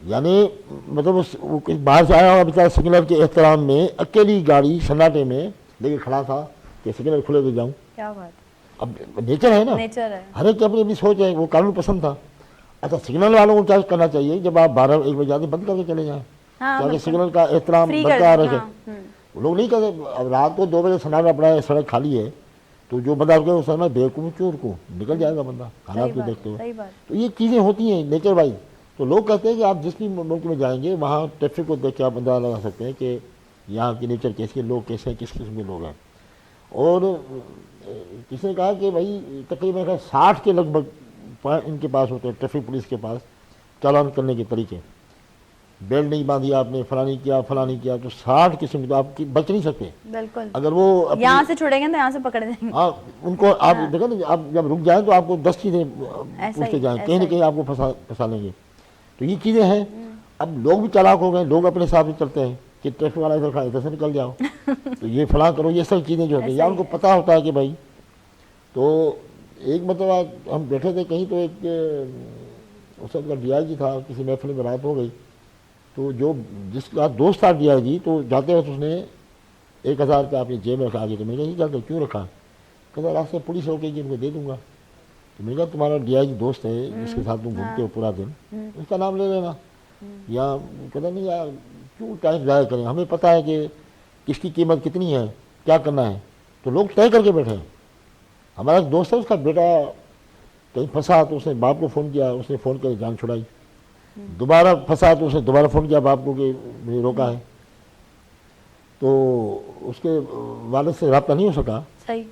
यानी मतलब वो बाहर से आया हुआ बेचारा सिग्नल के एहतराम में अकेली गाड़ी सन्नाटे में लेके खड़ा था कि सिग्नल खुले तो जाऊँ। क्या बात? अब नेचर है ना, नेचर है। हर एक की अपनी अपनी सोच है, वो कानून पसंद था। अच्छा, सिग्नल वालों को क्या करना चाहिए, जब आप 12-1 बजे आते बंद करके चले जाएं, ताकि सिग्नल का एहतराम बरकरार रखे। वो लोग नहीं करते। अब रात को 2 बजे सन्नाटा पड़ा है, सड़क खाली है, तो जो बंदा रुके उस समय बेवकूफ़ चोर को निकल जाएगा बंदा, हालात को देखते हुए। तो ये चीज़ें होती हैं नेचर वाइज। तो लोग कहते हैं कि आप जिस भी मुल्क में जाएंगे वहाँ ट्रैफिक को देख के आप अंदाजा लगा सकते हैं कि यहाँ की नेचर कैसी है, लोग कैसे हैं, किस किस्म के लोग हैं। और किसी ने कहा कि भाई तकरीबन 60 के लगभग इनके पास होते हैं, ट्रैफिक पुलिस के पास, चालान करने के तरीके। बेल्ट नहीं बांधी आपने, फलानी किया, तो 60 किस्म के तो आप बच नहीं सकते। बिल्कुल, अगर वो अपनी- यहाँ से छुड़ेंगे तो यहाँ से पकड़ जाएंगे। हाँ, उनको आप देखो ना, आप जब रुक जाए तो आपको 10 चीज़ें ऐसा पूछते ही, जाएं, ऐसा कहीं ना ही। कहीं आपको फंसा लेंगे। तो ये चीज़ें हैं। अब लोग भी चालाक हो गए, लोग अपने हिसाब से चलते हैं कि ट्रैफिक वाला इधर खड़ा, इधर से निकल जाओ तो ये फलां करो, ये सब चीज़ें जो होती हैं, या उनको पता होता है कि भाई। तो एक मतलब आज हम बैठे थे कहीं, तो एक उस वक्त DIG था, किसी महफिल में रात हो गई, तो जो जिसका दोस्त था DIG, तो जाते वक्त उसने 1000 रुपया अपनी जेब में रखा आगे। तो मैंने कहा क्या क्यों रखा? कहता रास्ते पुलिस रोकेगी, उनको दे दूंगा। तो मैंने कहा तुम्हारा DIG दोस्त है, जिसके साथ तुम घूमते हो पूरा दिन, उसका नाम ले लेना। या कहता नहीं यार क्यों टाइम ज़ाया करें, हमें पता है कि किसकी कीमत कितनी है, क्या करना है। तो लोग तय करके बैठे हैं। हमारा एक दोस्त है, उसका बेटा कहीं फंसा तो उसने बाप को फ़ोन किया, उसने फ़ोन कर जान छुड़ाई। दोबारा फंसा तो उसने दोबारा फ़ोन किया बाप को कि मुझे रोका है। तो उसके वालिद से रब्ता नहीं हो सका, सही।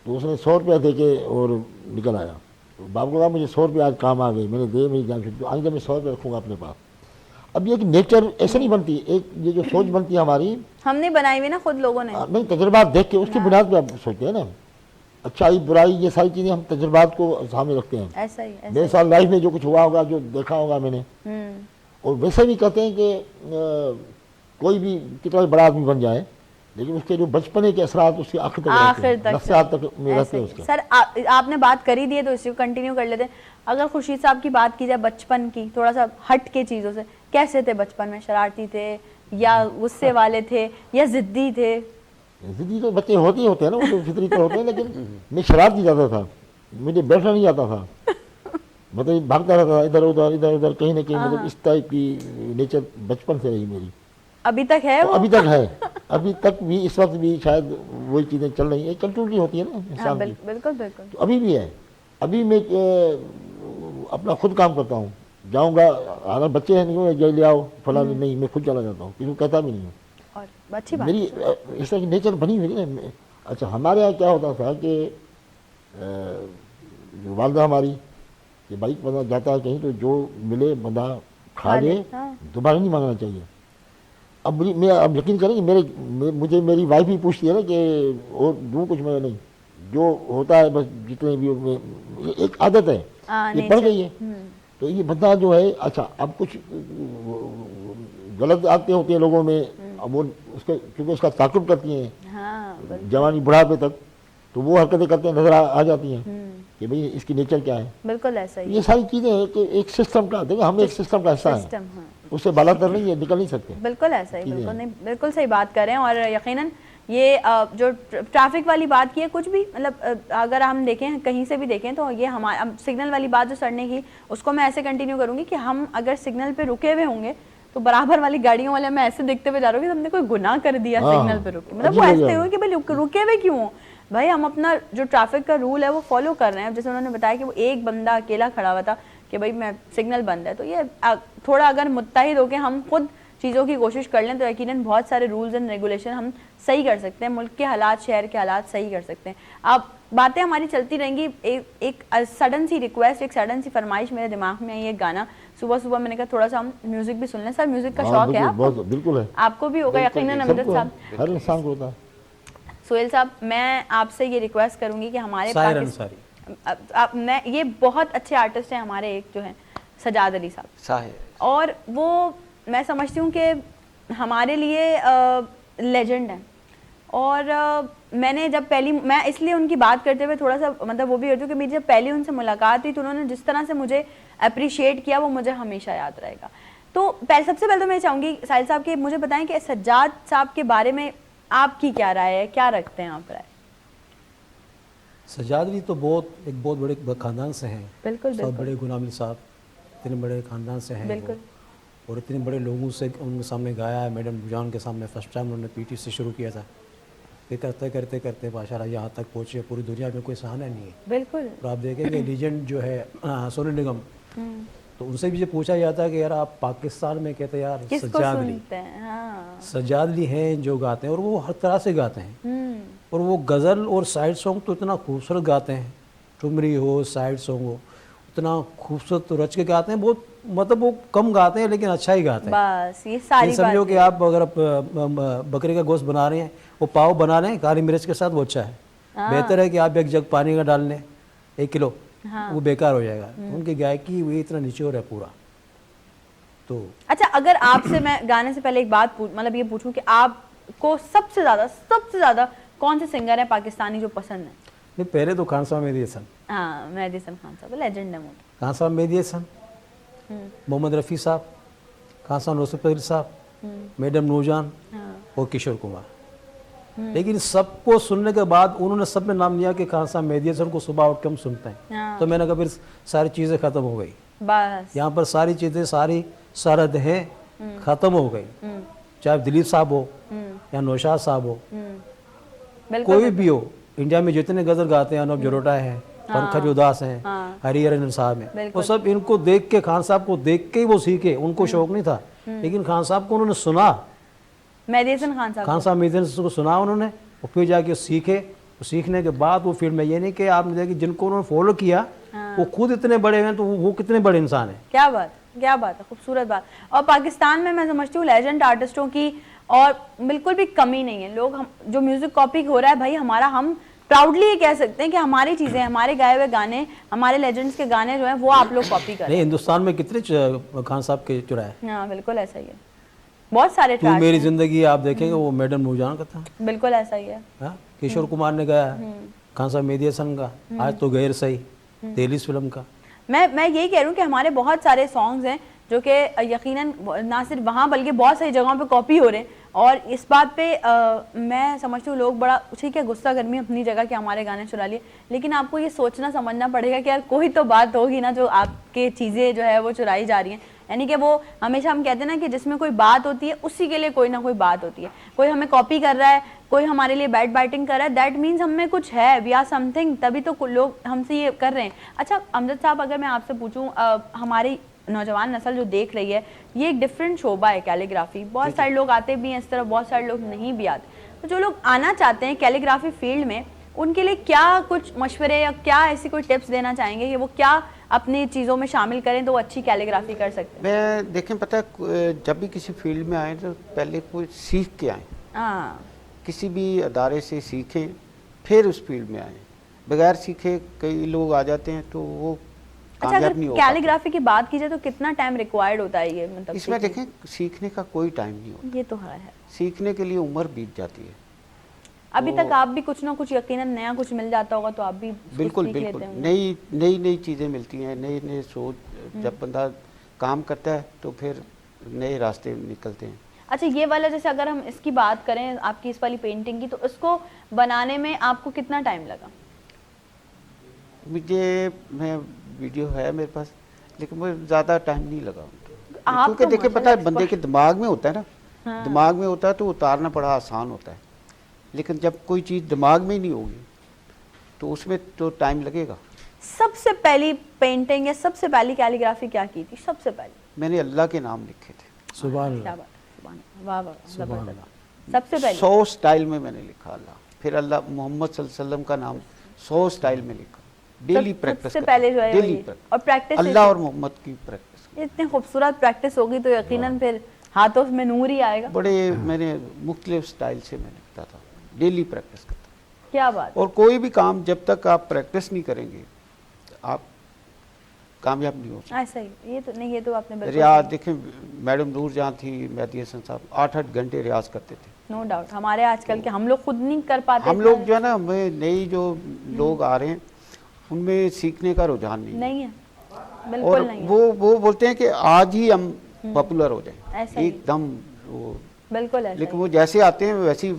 तो उसने 100 रुपया दे के और निकल आया। तो बाप को कहा मुझे 100 रुपया आज काम आ गई, मैंने दे मेरी जान छुड़ी, तो आगे मैं 100 रुपया रखूँगा अपने पास। अब ये कि नेचर ऐसे नहीं बनती, एक ये जो सोच बनती है हमारी, हमने बनाई हुई ना खुद लोगों ने। नहीं तजुर्बात देख के उसकी बुनियाद पे आप सोचते हैं ना, अच्छाई बुराई ये सारी चीज़ें हम तजुर्बात को सामने रखते हैं। ऐसा ही, ऐसा मेरे साथ लाइफ में जो कुछ हुआ होगा, जो देखा होगा मैंने, ही। और वैसे भी कहते हैं कि कोई भी कितना भी बड़ा आदमी बन जाए, लेकिन उसके जो बचपने के असरात उसके आखिर तक आखिर रहते हैं, तक नफ्सियात तक में ऐसे रहते हैं ही। उसके। सर आपने बात कर ही दी है तो इसी को कंटिन्यू कर लेते हैं। अगर खुर्शीद साहब की बात की जाए बचपन की, थोड़ा सा हट के चीज़ों से, कैसे थे बचपन में? शरारती थे या गुस्से वाले थे या जिद्दी थे? जिद्दी तो बच्चे होते ही होते हैं ना, वो तो फितरी तो होते हैं, लेकिन मैं शरारती ज़्यादा था, मुझे बैठना नहीं आता था, मतलब भागता रहता था इधर उधर कहीं ना कहीं, मतलब इस टाइप की नेचर बचपन से रही मेरी। अभी तक है तो वो? अभी तक है, अभी तक भी, इस वक्त भी शायद वही चीज़ें चल रही हैं, कंट्रोल होती है ना हाँ, इंसान की। बिल्कुल बिल्कुल। तो अभी भी है। अभी मैं अपना खुद काम करता हूँ, जाऊँगा, अगर बच्चे हैं नहीं जय ले आओ फला, नहीं मैं खुद चला जाता हूँ, किसी को कहता भी नहीं हूँ। और अच्छी बात। मेरी इस तरह की नेचर बनी हुई है ना। अच्छा, हमारे यहाँ क्या होता था कि जो वालदा हमारी, कि बाइक बंदा जाता है कहीं तो जो मिले बंदा खा ले, हाँ। दोबारा नहीं मांगना चाहिए। अब मैं अब यकीन करेंगे, मुझे मेरी वाइफ भी पूछती है ना कि और दूँ कुछ, मैं नहीं, जो होता है बस जितने भी एक आदत है, ये पड़ गई है। तो ये बंदा जो है, अच्छा अब कुछ गलत आदतें होती हैं लोगों में, अब वो उसके क्योंकि उसका ताकुब करती हैं हाँ, जवानी बुढ़ापे तक, तो वो हरकतें करते नजर आ जाती हैं कि भाई इसकी नेचर क्या है। बिल्कुल ऐसा ही। ये सारी चीज़ें हैं कि एक सिस्टम का, देखो हम एक सिस्टम का हिस्सा हैं, सिस्टम, हाँ उससे बालातर नहीं है, निकल नहीं सकते। बिल्कुल ऐसा ही, चीज़ें बिल्कुल हैं। नहीं, बिल्कुल सही बात कर रहे हैं। और यकीनन ये जो ट्रैफिक वाली बात की है, कुछ भी मतलब अगर हम देखें कहीं से भी देखें तो ये हमारा सिग्नल वाली बात जो सर ने की, उसको मैं ऐसे कंटिन्यू करूंगी कि हम अगर सिग्नल पे रुके हुए होंगे तो बराबर वाली गाड़ियों वाले मैं ऐसे देखते हुए जा रहा हूँ कि तुमने कोई गुनाह कर दिया हाँ, सिग्नल पे रुके, मतलब वो अजीब ऐसे है। हो कि भाई रुके हुए क्यों हो भाई? हम अपना जो ट्रैफिक का रूल है वो फॉलो कर रहे हैं। जैसे उन्होंने बताया कि वो एक बंदा अकेला खड़ा हुआ था कि भाई मैं सिग्नल बंद है, तो ये थोड़ा अगर मुत्तहिद होकर हम खुद चीज़ों की कोशिश कर लें तो यकीनन बहुत सारे रूल्स एंड रेगुलेशन हम सही कर सकते हैं, मुल्क के हालात, शहर के हालात सही कर सकते हैं। अब बातें हमारी चलती रहेंगी। एक सडन सी रिक्वेस्ट, एक सडन सी फरमाइश मेरे दिमाग में आई, ये गाना सुबह सुबह मैंने कहा थोड़ा सा हम म्यूजिक भी सुन लें। सर म्यूजिक का हाँ, शौक है बिल्कुल, आपको? बहुत बिल्कुल है, आपको भी होगा यकीनन अमजद सबको साहब। है, हर इंसान को होता है। सोहेल साहब, मैं आपसे ये रिक्वेस्ट करूंगी कि हमारे साहिर पाकिस्तान, अंसारी। मैं ये बहुत अच्छे आर्टिस्ट हैं हमारे, एक जो है सजाद अली साहब, साहिर, और वो मैं समझती हूँ कि हमारे लिए लेजेंड है। और मैंने जब मैं इसलिए उनकी बात करते हुए थोड़ा सा मतलब वो भी करती हूँ कि मेरी जब पहली उनसे मुलाकात हुई तो उन्होंने जिस तरह से मुझे अप्रिशिएट किया वो मुझे हमेशा याद रहेगा। तो सबसे पहले तो मैं चाहूँगी साहिल साहब कि मुझे बताएं कि सज्जाद साहब के बारे में आपकी क्या राय है, क्या रखते हैं आप राय? सज्जाद अली तो एक बहुत बड़े खानदान से हैं। बिल्कुल सब बड़े गुलाम अली साहब इतने बड़े खानदान से हैं बिल्कुल। और इतने बड़े लोगों से उनके सामने गाया है। मैडम बुजान के सामने फर्स्ट टाइम उन्होंने पीटी से शुरू किया था, फिर करते करते करते माशाल्लाह यहाँ तक पहुँचे। पूरी दुनिया में कोई सहाना नहीं है। बिल्कुल। और आप देखेंगे लीजेंड जो है सोनू निगम, तो उनसे भी ये पूछा जाता है कि यार आप पाकिस्तान में कहते यार किसको सज्जाद अली, सुनते हैं? हाँ। सज्जाद अली हैं जो गाते हैं और वो हर तरह से गाते हैं। और वो गज़ल और साइड सॉन्ग तो इतना खूबसूरत गाते हैं, ठुमरी हो साइड सॉन्ग हो, इतना खूबसूरत तो रच के गाते हैं। बहुत मतलब वो कम गाते हैं लेकिन अच्छा ही गाते हैं। बस ये सारी ये समझो बात कि आप अगर बकरे का गोश्त बना रहे हैं, वो पाव बना रहे हैं काली मिर्च के साथ, वो अच्छा है। बेहतर है कि आप एक जग पानी का डाल लें 1 किलो, वो बेकार हो जाएगा। उनकी गायकी वो इतना निचोड़ है पूरा। तो अच्छा, अगर आपसे मैं गाने से पहले एक बात मतलब ये पूछूं कि आपको सबसे ज्यादा कौन से सिंगर है पाकिस्तानी जो पसंद है? नहीं, पहले तो खान साहब मेहदी हसन, हाँ, मेहदी हसन खान साहब लेजेंड है वो। खान साहब मेहदी हसन, मोहम्मद रफ़ी साहब, खान साहब नौसर फजील साहब, मैडम नूरजान और किशोर कुमार। लेकिन सबको सुनने के बाद उन्होंने सब में नाम लिया कि खान साहब मेहदी हसन को सुबह उठ के हम सुनते हैं। तो मैंने कहा फिर सारी चीज़ें ख़त्म हो गई, बस यहाँ पर सारी चीज़ें सारी सरहद है ख़त्म हो गई। चाहे दिलीप साहब हो या नौशाद साहब हो, बिल्कुल कोई भी हो, इंडिया में जितने गज़ल गाते हैं, अनूप जलोटा है, पंकज उदास हैं, हरिहरन साहब हैं, वो सब इनको देख के, खान साहब को देख के ही वो सीखे। उनको शौक नहीं था, लेकिन खान साहब को उन्होंने सुना, मेहदी हसन खान साहब खान साहब मेहदी हसन को सुना उन्होंने, और फिर जाके सीखे। सीखने के बाद वो फिल्म में ये नहीं कि आपने देखी जिनको उन्होंने फॉलो किया वो खुद इतने बड़े हैं, तो वो कितने बड़े इंसान हैं। क्या बात है, खूबसूरत बात। और पाकिस्तान में मैं समझती हूँ लेजेंड आर्टिस्टों की और बिल्कुल भी कमी नहीं है। लोग हम जो म्यूजिक कॉपी हो रहा है भाई हमारा, हम प्राउडली ये कह सकते हैं कि हमारी चीजें, हमारे गाए हुए गाने, हमारे लेजेंड्स के गाने जो हैं वो आप लोग कॉपी कर रहे नहीं, हिंदुस्तान में कितने खान साहब के चुराए। हैं। हाँ बिल्कुल ऐसा ही है, बहुत सारे तू ट्रैक्स मेरी हैं। जिंदगी आप देखेंगे वो मैडम नूरजान का था। बिल्कुल ऐसा ही है। हाँ, किशोर कुमार ने गाया, खान साहब मेहदी हसन का आज तो गैर सही, तेलिस फिल्म का। मैं यही कह रही हूँ कि हमारे बहुत सारे सॉन्ग्स हैं जो कि यकीनन ना सिर्फ वहाँ बल्कि बहुत सारी जगहों पे कॉपी हो रहे हैं। और इस बात पे मैं समझती हूँ लोग बड़ा ठीक है गुस्सा गर्मी अपनी जगह कि हमारे गाने चुरा लिए, लेकिन आपको ये सोचना समझना पड़ेगा कि यार कोई तो बात होगी ना जो आपके चीज़ें जो है वो चुराई जा रही हैं। यानी कि वो हमेशा हम कहते हैं ना कि जिसमें कोई बात होती है उसी के लिए कोई ना कोई बात होती है। कोई हमें कॉपी कर रहा है, कोई हमारे लिए बैड बाइटिंग कर रहा है, दैट मीन्स हम में कुछ है, वी आर समथिंग, तभी तो लोग हमसे ये कर रहे हैं। अच्छा अमजद साहब, अगर मैं आपसे पूछूं, हमारी नौजवान नस्ल जो देख रही है, ये एक डिफरेंट शोबा है कैलीग्राफी। बहुत सारे लोग आते भी हैं इस तरफ, बहुत सारे लोग नहीं भी आते। तो जो लोग आना चाहते हैं कैलीग्राफी फील्ड में, उनके लिए क्या कुछ मशवरे या क्या ऐसी कोई टिप्स देना चाहेंगे कि वो क्या अपनी चीज़ों में शामिल करें तो वो अच्छी कैलीग्राफी कर सकते हैं? मैं देखें, पता है जब भी किसी फील्ड में आए तो पहले कोई सीख के आए, हाँ, किसी भी अदारे से सीखें फिर उस फील्ड में आए। बगैर सीखे कई लोग आ जाते हैं तो वो अच्छा कामयाब अगर नहीं हो पाते। कैलीग्राफी की बात की जाए तो कितना टाइम रिक्वायर्ड होता है ये, मतलब इसमें देखें सीखने का कोई टाइम नहीं होता, ये तो है। सीखने के लिए उम्र बीत जाती है। अभी तक आप भी कुछ ना कुछ यकीनन नया कुछ मिल जाता होगा तो आप भी कुछ बिल्कुल सीख बिल्कुल, लेते होंगे। नई चीज़ें मिलती हैं, नई सोच। जब बंदा काम करता है तो फिर नए रास्ते निकलते हैं। अच्छा ये वाला, जैसे अगर हम इसकी बात करें आपकी इस वाली पेंटिंग की, तो इसको बनाने में आपको कितना टाइम लगा? मैं वीडियो है मेरे पास, लेकिन मुझे ज़्यादा टाइम नहीं लगा। आप क्योंकि तो देखिए पता है माशाल्लाह बंदे के दिमाग में होता है ना, हाँ। दिमाग में होता है तो उतारना बड़ा आसान होता है, लेकिन जब कोई चीज़ दिमाग में ही नहीं होगी तो उसमें तो टाइम लगेगा। सबसे पहली पेंटिंग या सबसे पहली कैलीग्राफी क्या की थी? सबसे पहली मैंने अल्लाह के नाम लिखे थे। सुभान क्या अल्लाह। बात है, सुभान अल्लाह, वाह वाह, सुभान जबरदस्त। सबसे पहली 100 स्टाइल में मैंने लिखा अल्लाह, फिर अल्लाह मोहम्मद सल्लल्लाहु अलैहि वसल्लम का नाम 100 स्टाइल में लिखा। डेली प्रैक्टिस सबसे पहले जो है डेली वही। और प्रैक्टिस अल्लाह और मोहम्मद की प्रैक्टिस। इतनी खूबसूरत प्रैक्टिस होगी तो यकीनन फिर हाथों में नूर ही आएगा। बड़े मैंने मुख्तलिफ स्टाइल से मैंने लिखता था, डेली प्रैक्टिस करता। क्या बात। और कोई भी काम जब तक आप प्रैक्टिस नहीं करेंगे आप कामयाब नहीं हो सकते। ऐसा ही, ये तो नहीं, ये तो आपने बिल्कुल रियाज देखें, मैडम नूर जहाँ थी, मेहदी हसन साहब 8-8 घंटे रियाज करते थे। No doubt. हमारे आजकल के हम लोग खुद नहीं कर पाते। हम लोग जो है ना, हमें नई जो लोग आ रहे हैं उनमें सीखने का रुझान नहीं है। है, और बिल्कुल नहीं है। वो बोलते हैं कि आज ही हम पॉपुलर हो जाएं, ऐसा ही। एकदम वो, बिल्कुल ऐसा लेकिन ही। वो जैसे आते हैं वैसे ही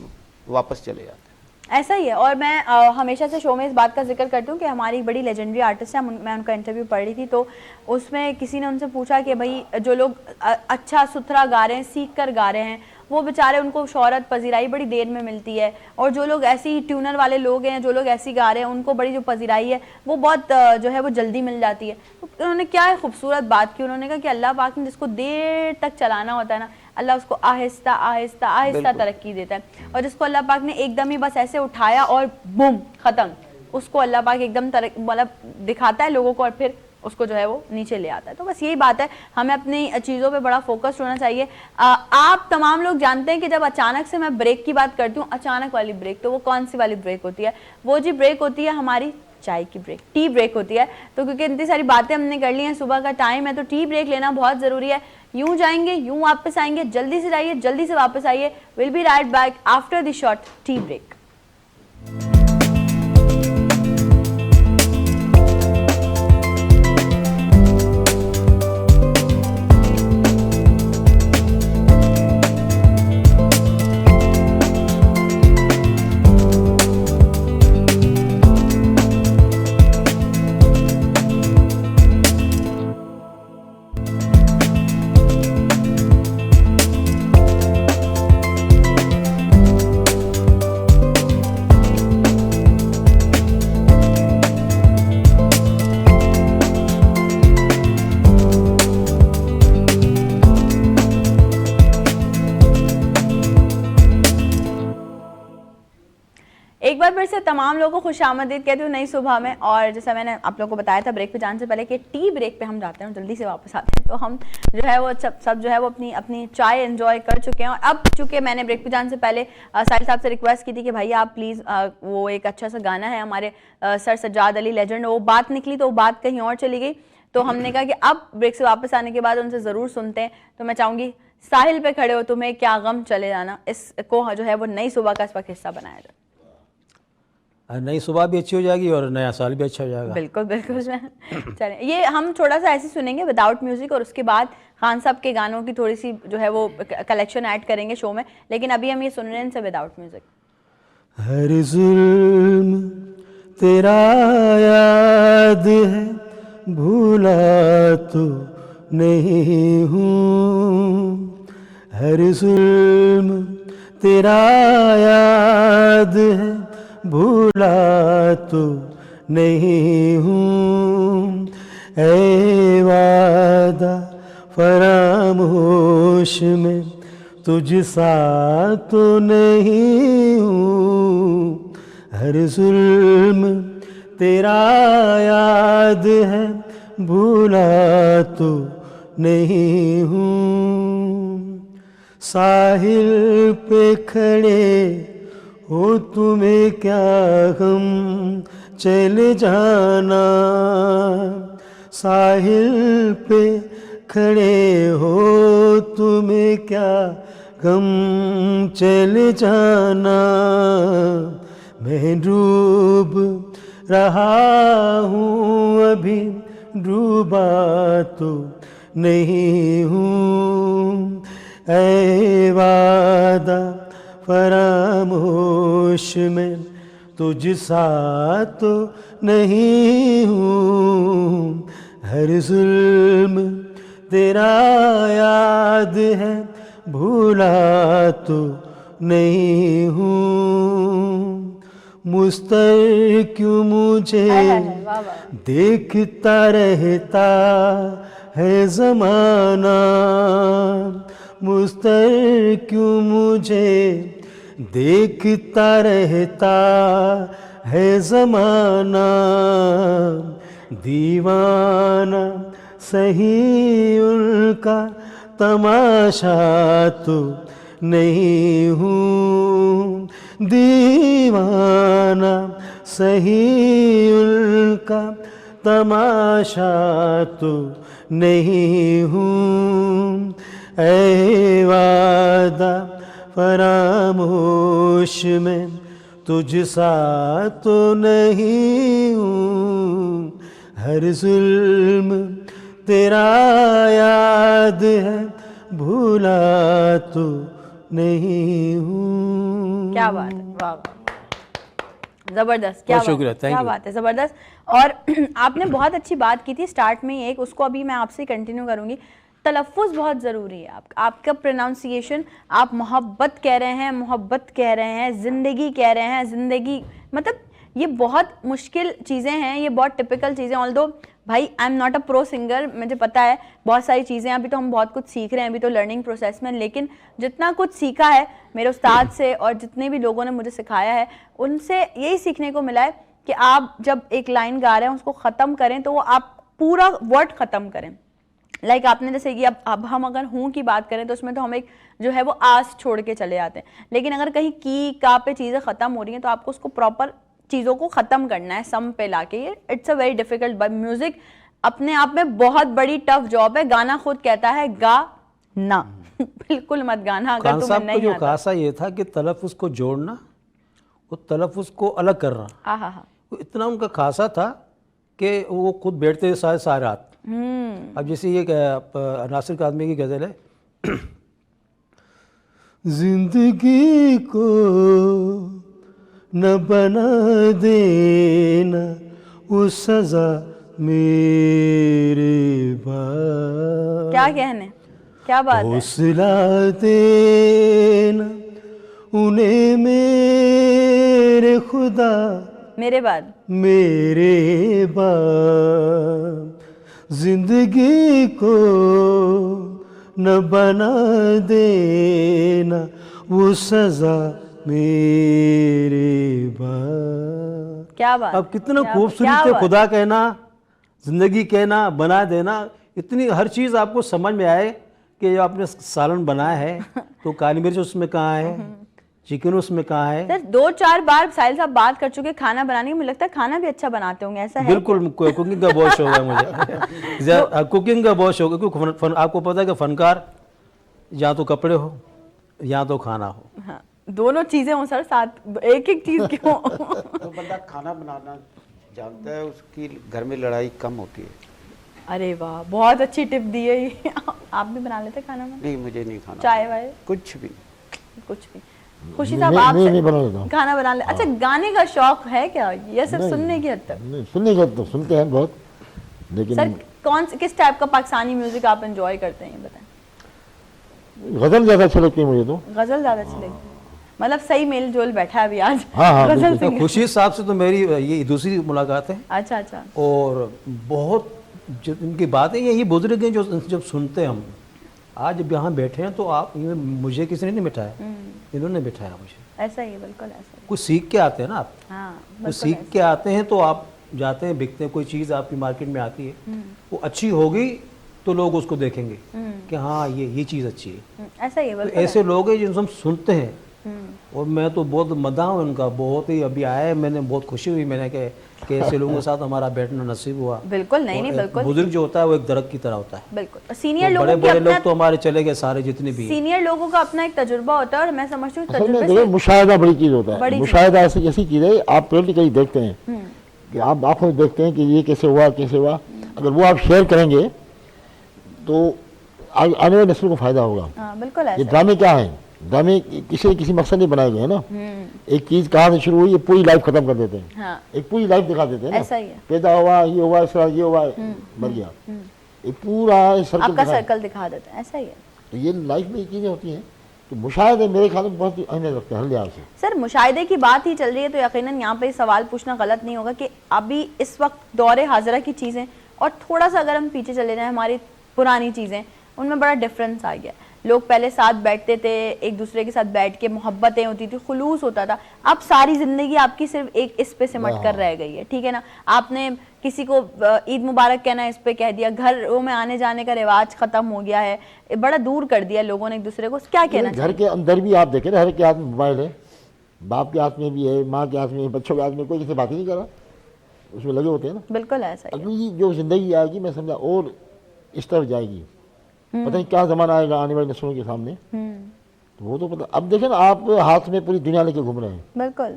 वापस चले जाते हैं। ऐसा ही है। और मैं हमेशा से शो में इस बात का जिक्र करती हूँ कि हमारी एक बड़ी लेजेंडरी आर्टिस्ट है, मैं उनका इंटरव्यू पढ़ रही थी तो उसमें किसी ने उनसे पूछा कि भाई जो लोग अच्छा सुथरा गा रहे हैं, सीख कर गा रहे हैं, वो बेचारे उनको शोहरत पजीराई बड़ी देर में मिलती है, और जो लोग ऐसी ट्यूनर वाले लोग हैं, जो लोग ऐसी गा रहे हैं, उनको बड़ी जो पजीराई है वो बहुत जो है वो जल्दी मिल जाती है। तो उन्होंने क्या खूबसूरत बात की, उन्होंने कहा कि अल्लाह पाक ने जिसको देर तक चलाना होता है ना, अल्लाह उसको आहिस्ता आहिस्ता आहिस्ता तरक्की देता है, और जिसको अल्लाह पाक ने एकदम ही बस ऐसे उठाया और बूम खत्म, उसको अल्लाह पाक एकदम मतलब दिखाता है लोगों को और फिर उसको जो है वो नीचे ले आता है। तो बस यही बात है, हमें अपनी चीज़ों पे बड़ा फोकस्ड होना चाहिए। आप तमाम लोग जानते हैं कि जब अचानक से मैं ब्रेक की बात करती हूँ, अचानक वाली ब्रेक, तो वो कौन सी वाली ब्रेक होती है? वो जी ब्रेक होती है हमारी चाय की ब्रेक, टी ब्रेक होती है। तो क्योंकि इतनी सारी बातें हमने कर ली हैं, सुबह का टाइम है, तो टी ब्रेक लेना बहुत ज़रूरी है। यूं जाएंगे यूं वापस आएंगे, जल्दी से जाइए जल्दी से वापस आइए। Will be right back after the short tea break. एक बार फिर से तमाम लोगों को खुशामदीद कहती हूँ नई सुबह में। और जैसा मैंने आप लोगों को बताया था ब्रेक पे जाने से पहले कि टी ब्रेक पे हम जाते हैं, जल्दी से वापस आते हैं। तो हम जो है वो सब जो है वो अपनी अपनी चाय एंजॉय कर चुके हैं। और अब चूंकि मैंने ब्रेक पे जाने से पहले साहिल साहब से रिक्वेस्ट की थी कि भाई आप प्लीज़ वो एक अच्छा सा गाना है हमारे सर सज्जाद अली लेजेंड, वो बात निकली तो वो बात कहीं और चली गई। तो हमने कहा कि अब ब्रेक से वापस आने के बाद उनसे ज़रूर सुनते हैं। तो मैं चाहूँगी साहिल पे खड़े हो तुम्हें क्या गम चले जाना, इसको जो है वो नई सुबह का इस वक्त हिस्सा बनाया जाए। नई सुबह भी अच्छी हो जाएगी और नया साल भी अच्छा हो जाएगा। बिल्कुल बिल्कुल। चलें ये हम थोड़ा सा ऐसे सुनेंगे विदाउट म्यूजिक, और उसके बाद खान साहब के गानों की थोड़ी सी जो है वो कलेक्शन ऐड करेंगे शो में। लेकिन अभी हम ये सुन रहे हैं इनसे विदाउट म्यूजिक। हर जुल्म तेरा याद है, भूला तो नहीं हूँ। हर जुल्म तेरा याद है, भूला तो नहीं हूँ। ऐ वादा फरामोश में तुझ सा तो नहीं हूँ। हर जुल्म तेरा याद है, भूला तो नहीं हूँ। साहिल पे खड़े हो तुम्हें क्या गम चले जाना। साहिल पे खड़े हो तुम्हें क्या गम चले जाना। मैं डूब रहा हूँ अभी, डूबा तो नहीं हूँ। ऐ वादा फरामोश में तुझ सा तो नहीं हूँ। हर जुल्म तेरा याद है, भूला तो नहीं हूँ। मुस्तर क्यों मुझे देखता रहता है ज़माना। मुस्तर क्यों मुझे देखता रहता है ज़माना। दीवाना सही उनका तमाशा तो नहीं हूँ। दीवाना सही उनका तमाशा तो नहीं हूँ। ऐ वादा फरामोश में तुझ सा तो नहीं हूँ। हर जुल्म तेरा याद है, भूला तो नहीं हूँ। क्या बात है, वाह जबरदस्त, क्या बहुत शुक्रिया, बात, क्या बात है, जबरदस्त। और आपने बहुत अच्छी बात की थी स्टार्ट में एक, उसको अभी मैं आपसे कंटिन्यू करूंगी। तलफ़ुज़ बहुत ज़रूरी है, आपका प्रोनाउंसिएशन, आप मोहब्बत कह रहे हैं, मोहब्बत कह रहे हैं, ज़िंदगी कह रहे हैं, ज़िंदगी, मतलब ये बहुत मुश्किल चीज़ें हैं, ये बहुत टिपिकल चीज़ें। ऑल्दो भाई I am not a pro singer, मुझे पता है बहुत सारी चीज़ें, अभी तो हम बहुत कुछ सीख रहे हैं, अभी तो लर्निंग प्रोसेस में, लेकिन जितना कुछ सीखा है मेरे उस्ताद से और जितने भी लोगों ने मुझे सिखाया है, उनसे यही सीखने को मिला है कि आप जब एक लाइन गा रहे हैं उसको ख़त्म करें तो वो आप पूरा वर्ड खत्म करें। लाइक आपने जैसे कि अब हम अगर हूँ की बात करें तो उसमें तो हम एक जो है वो आस छोड़ के चले जाते हैं, लेकिन अगर कहीं की का पे चीज़ें ख़त्म हो रही हैं तो आपको उसको प्रॉपर चीज़ों को ख़त्म करना है सम पे लाके। ये it's a very difficult, but music अपने आप में बहुत बड़ी टफ जॉब है। गाना खुद कहता है गा ना बिल्कुल मत गाना अगर खान तुम्हें साहब को नहीं जो आता। खासा ये था कि तलफ़ुज़ को जोड़ना और तलफ़ुज़ को अलग करना, हाँ हाँ हाँ। वो इतना उनका खासा था कि वो खुद बैठते थे सारी रात। अब जैसे ये नासिर कादमी की गज़ल है, जिंदगी को न बना देना वो सज़ा मेरे बाद, क्या कहने, क्या बात है। हौसला देना उन्हें मेरे खुदा मेरे बाद मेरे बाद, जिंदगी को न बना देना वो सजा मेरे बाद। क्या बात। अब कितना क्या खूबसूरत है बात। खुदा कहना, जिंदगी कहना, बना देना, इतनी हर चीज़ आपको समझ में आए कि जो आपने सालन बनाया है तो काली मिर्च उसमें कहाँ है, चिकन उसमें कहाँ है। सर 2-4 बार साहिल साहब बात कर चुके खाना बनाने की, मुझे लगता है खाना भी अच्छा बनाते होंगे, ऐसा है? बिल्कुल कुकिंग का बहुत शौक है मुझे कुकिंग का बहुत शौक है, क्योंकि आपको पता है कि फनकार या तो कपड़े हो या तो खाना हो। हाँ, दोनों चीजें हो सर साथ, एक एक चीज क्यों? तो बंदा खाना बनाना जानता है, उसकी घर में लड़ाई कम होती है। अरे वाह, बहुत अच्छी टिप दी है ये। आप भी बना लेते खाना में? नहीं, मुझे नहीं खाना, चाय वाय कुछ भी नहीं। कुछ भी? खुशी साहब मैं आप नहीं बना लेता हूँ। खाना बना ले। अच्छा, गाने का शौक है क्या, या सिर्फ सुनने की हद तक? नहीं, सुनने का तो सुनते हैं बहुत, लेकिन सर किस टाइप का पाकिस्तानी म्यूजिक आप एंजॉय करते हैं, ये बताएं। गजल ज़्यादा अच्छी लगती है मुझे तो। गजल ज्यादा अच्छी लगी, मतलब सही मेल जोल बैठा है अभी आज। हाँ, हाँ, गजल बिल्कुल। सिंगर। खुशी साहब से तो मेरी ये दूसरी मुलाकात है, अच्छा अच्छा। और बहुत जो इनकी बातें यही बुजुर्ग हैं जो जब सुनते हैं हम, आज जब यहाँ बैठे हैं तो आप ये मुझे किसी ने नहीं बिठाया, इन्होंने बिठाया मुझे। ऐसा ही है, बिल्कुल ऐसा ही। कुछ सीख के आते हैं ना आप, हाँ कुछ बिल्कुल सीख ऐसा। के आते हैं तो आप जाते हैं, बिकते हैं, कोई चीज़ आपकी मार्केट में आती है वो अच्छी होगी तो लोग उसको देखेंगे कि हाँ ये चीज़ अच्छी है। ऐसा ही है, तो बिल्कुल ऐसे लोग हैं जिनको हम सुनते हैं, हम्म। और मैं तो बहुत मदा हूँ उनका, बहुत ही अभी आया है, मैंने बहुत खुशी हुई, मैंने कि ऐसे लोगों के साथ हमारा बैठना नसीब हुआ। बिल्कुल, नहीं नहीं और एक बिल्कुल बुजुर्ग जो होता है वो एक दरख्त की तरह होता है। बिल्कुल। सीनियर तो लोगों बड़े की बड़े अपना, लोग तो हमारे चले गए सारे जितने भी हैं। सीनियर लोगों का अपना एक तजुर्बा होता है, और मैं समझती हूँ असल में तजुर्बे देखो, से। मुशाहिदा बड़ी चीज़ होता बड़ी है। चीज़। मुशाहिदा ऐसी चीज़ है, आप प्रैक्टिकली देखते हैं कि आप आंखों में देखते हैं कि ये कैसे हुआ कैसे हुआ, अगर वो आप शेयर करेंगे तो आने वाली नस्ल को फायदा होगा। हाँ बिल्कुल ये ऐसा। ड्रामे क्या है, ड्रामे किसी मकसद नहीं बनाए गए हैं ना। एक चीज़ कहाँ से शुरू हुई, ये पूरी लाइफ खत्म कर देते हैं, हाँ एक पूरी लाइफ दिखा देते हैं ना। ऐसा ही है। पैदा हुआ, ये हुआ, इस तरह ये हुआ, मर गया, ये पूरा सर्कल आपका दिखा। सर्कल दिखा देते हैं, ऐसा ही है। तो ये लाइफ में ये चीज़ें होती हैं, तो मुशाहिदे मेरे ख्याल में बहुत अहमियत रखते हैं हर लिहाज से। सर मुशाहिदे की बात ही चल रही है तो यकीनन यहाँ पे सवाल पूछना गलत नहीं होगा कि अभी इस वक्त दौरे हाजरा की चीज़ें और थोड़ा सा अगर हम पीछे चले जाएं हमारी पुरानी चीज़ें, उनमें बड़ा डिफरेंस आ गया। लोग पहले साथ बैठते थे, एक दूसरे के साथ बैठ के मोहब्बतें होती थी, खुलूस होता था। अब सारी ज़िंदगी आपकी सिर्फ एक इस पे सिमट कर रह गई है, ठीक है ना। आपने किसी को ईद मुबारक कहना है इस पे कह दिया, घरों में आने जाने का रिवाज ख़त्म हो गया है, बड़ा दूर कर दिया लोगों ने एक दूसरे को। क्या कहना घर के अंदर भी आप देखें ना, हर के हाथ में मोबाइल है, बाप के हाथ में भी है, माँ के हाथ में, बच्चों के हाथ में, कोई किसी बात ही नहीं कर रहा, उसमें लगे होते हैं ना। बिल्कुल ऐसा ही है। अगली जो ज़िंदगी आएगी मैं समझा और इस तरफ जाएगी, पता नहीं क्या ज़माना आएगा आने वाली नस्लों के सामने, तो वो तो पता। अब देखें ना, आप हाथ में पूरी दुनिया लेके घूम रहे हैं, बिल्कुल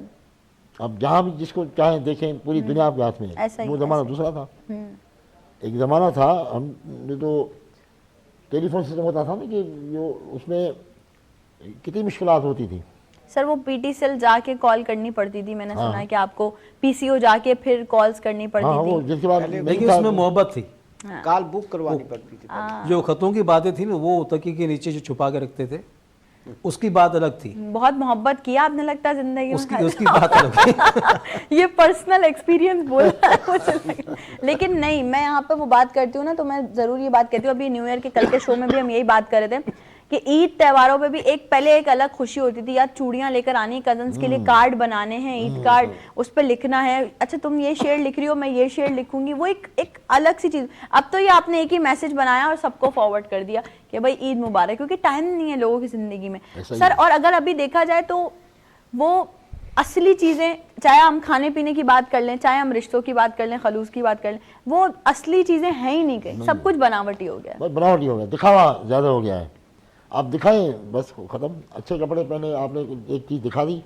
अब जहाँ भी जिसको चाहें देखें, पूरी दुनिया आपके हाथ में है। ऐसा ही, वो ज़माना ऐसा ही। दूसरा था। एक ज़माना था, हमने तो टेलीफोन सिस्टम होता था ना कि जो उसमें कितनी मुश्किलात होती थी। सर वो पीटी सेल जाके कॉल करनी पड़ती थी, मैंने सुना है कि आपको पीसीओ जाके फिर कॉल्स करनी हाँ, पड़ती वो थी। जिसके बाद पहले लेकिन उसमें मोहब्बत थी, कॉल बुक करवानी पड़ती थी पहले। जो खतों की बातें थी ना वो तकिए के नीचे जो छुपा के रखते थे, उसकी बात अलग थी, बहुत मोहब्बत किया आपने लगता है जिंदगी में। उसकी बात अलग थी। ये पर्सनल एक्सपीरियंस बोल रहा है मुझे लगा। लेकिन नहीं, मैं यहाँ पे वो बात करती हूँ ना, तो मैं जरूर ये बात कहती हूँ। अभी न्यू ईयर के कल के शो में भी हम यही बात कर रहे थे कि ईद त्योहारों पे भी पहले एक अलग खुशी होती थी यार, चूड़ियां लेकर आनी, कजन्स के लिए कार्ड बनाने हैं, ईद कार्ड, उस पर लिखना है, अच्छा तुम ये शेर लिख रही हो मैं ये शेर लिखूंगी, वो एक अलग सी चीज। अब तो ये आपने एक ही मैसेज बनाया और सबको फॉरवर्ड कर दिया कि भाई ईद मुबारक, क्योंकि टाइम नहीं है लोगों की जिंदगी में सर। और अगर अभी देखा जाए तो वो असली चीजें, चाहे हम खाने पीने की बात कर लें, चाहे हम रिश्तों की बात कर लें, खलूस की बात कर लें, वो असली चीजें हैं ही नहीं कहीं, सब कुछ बनावटी हो गया, बस बनावटी हो गया, दिखावा ज़्यादा हो गया है। आप दिखाएं बस ख़त्म, अच्छे कपड़े पहने, आपने एक चीज़ दिखा दी,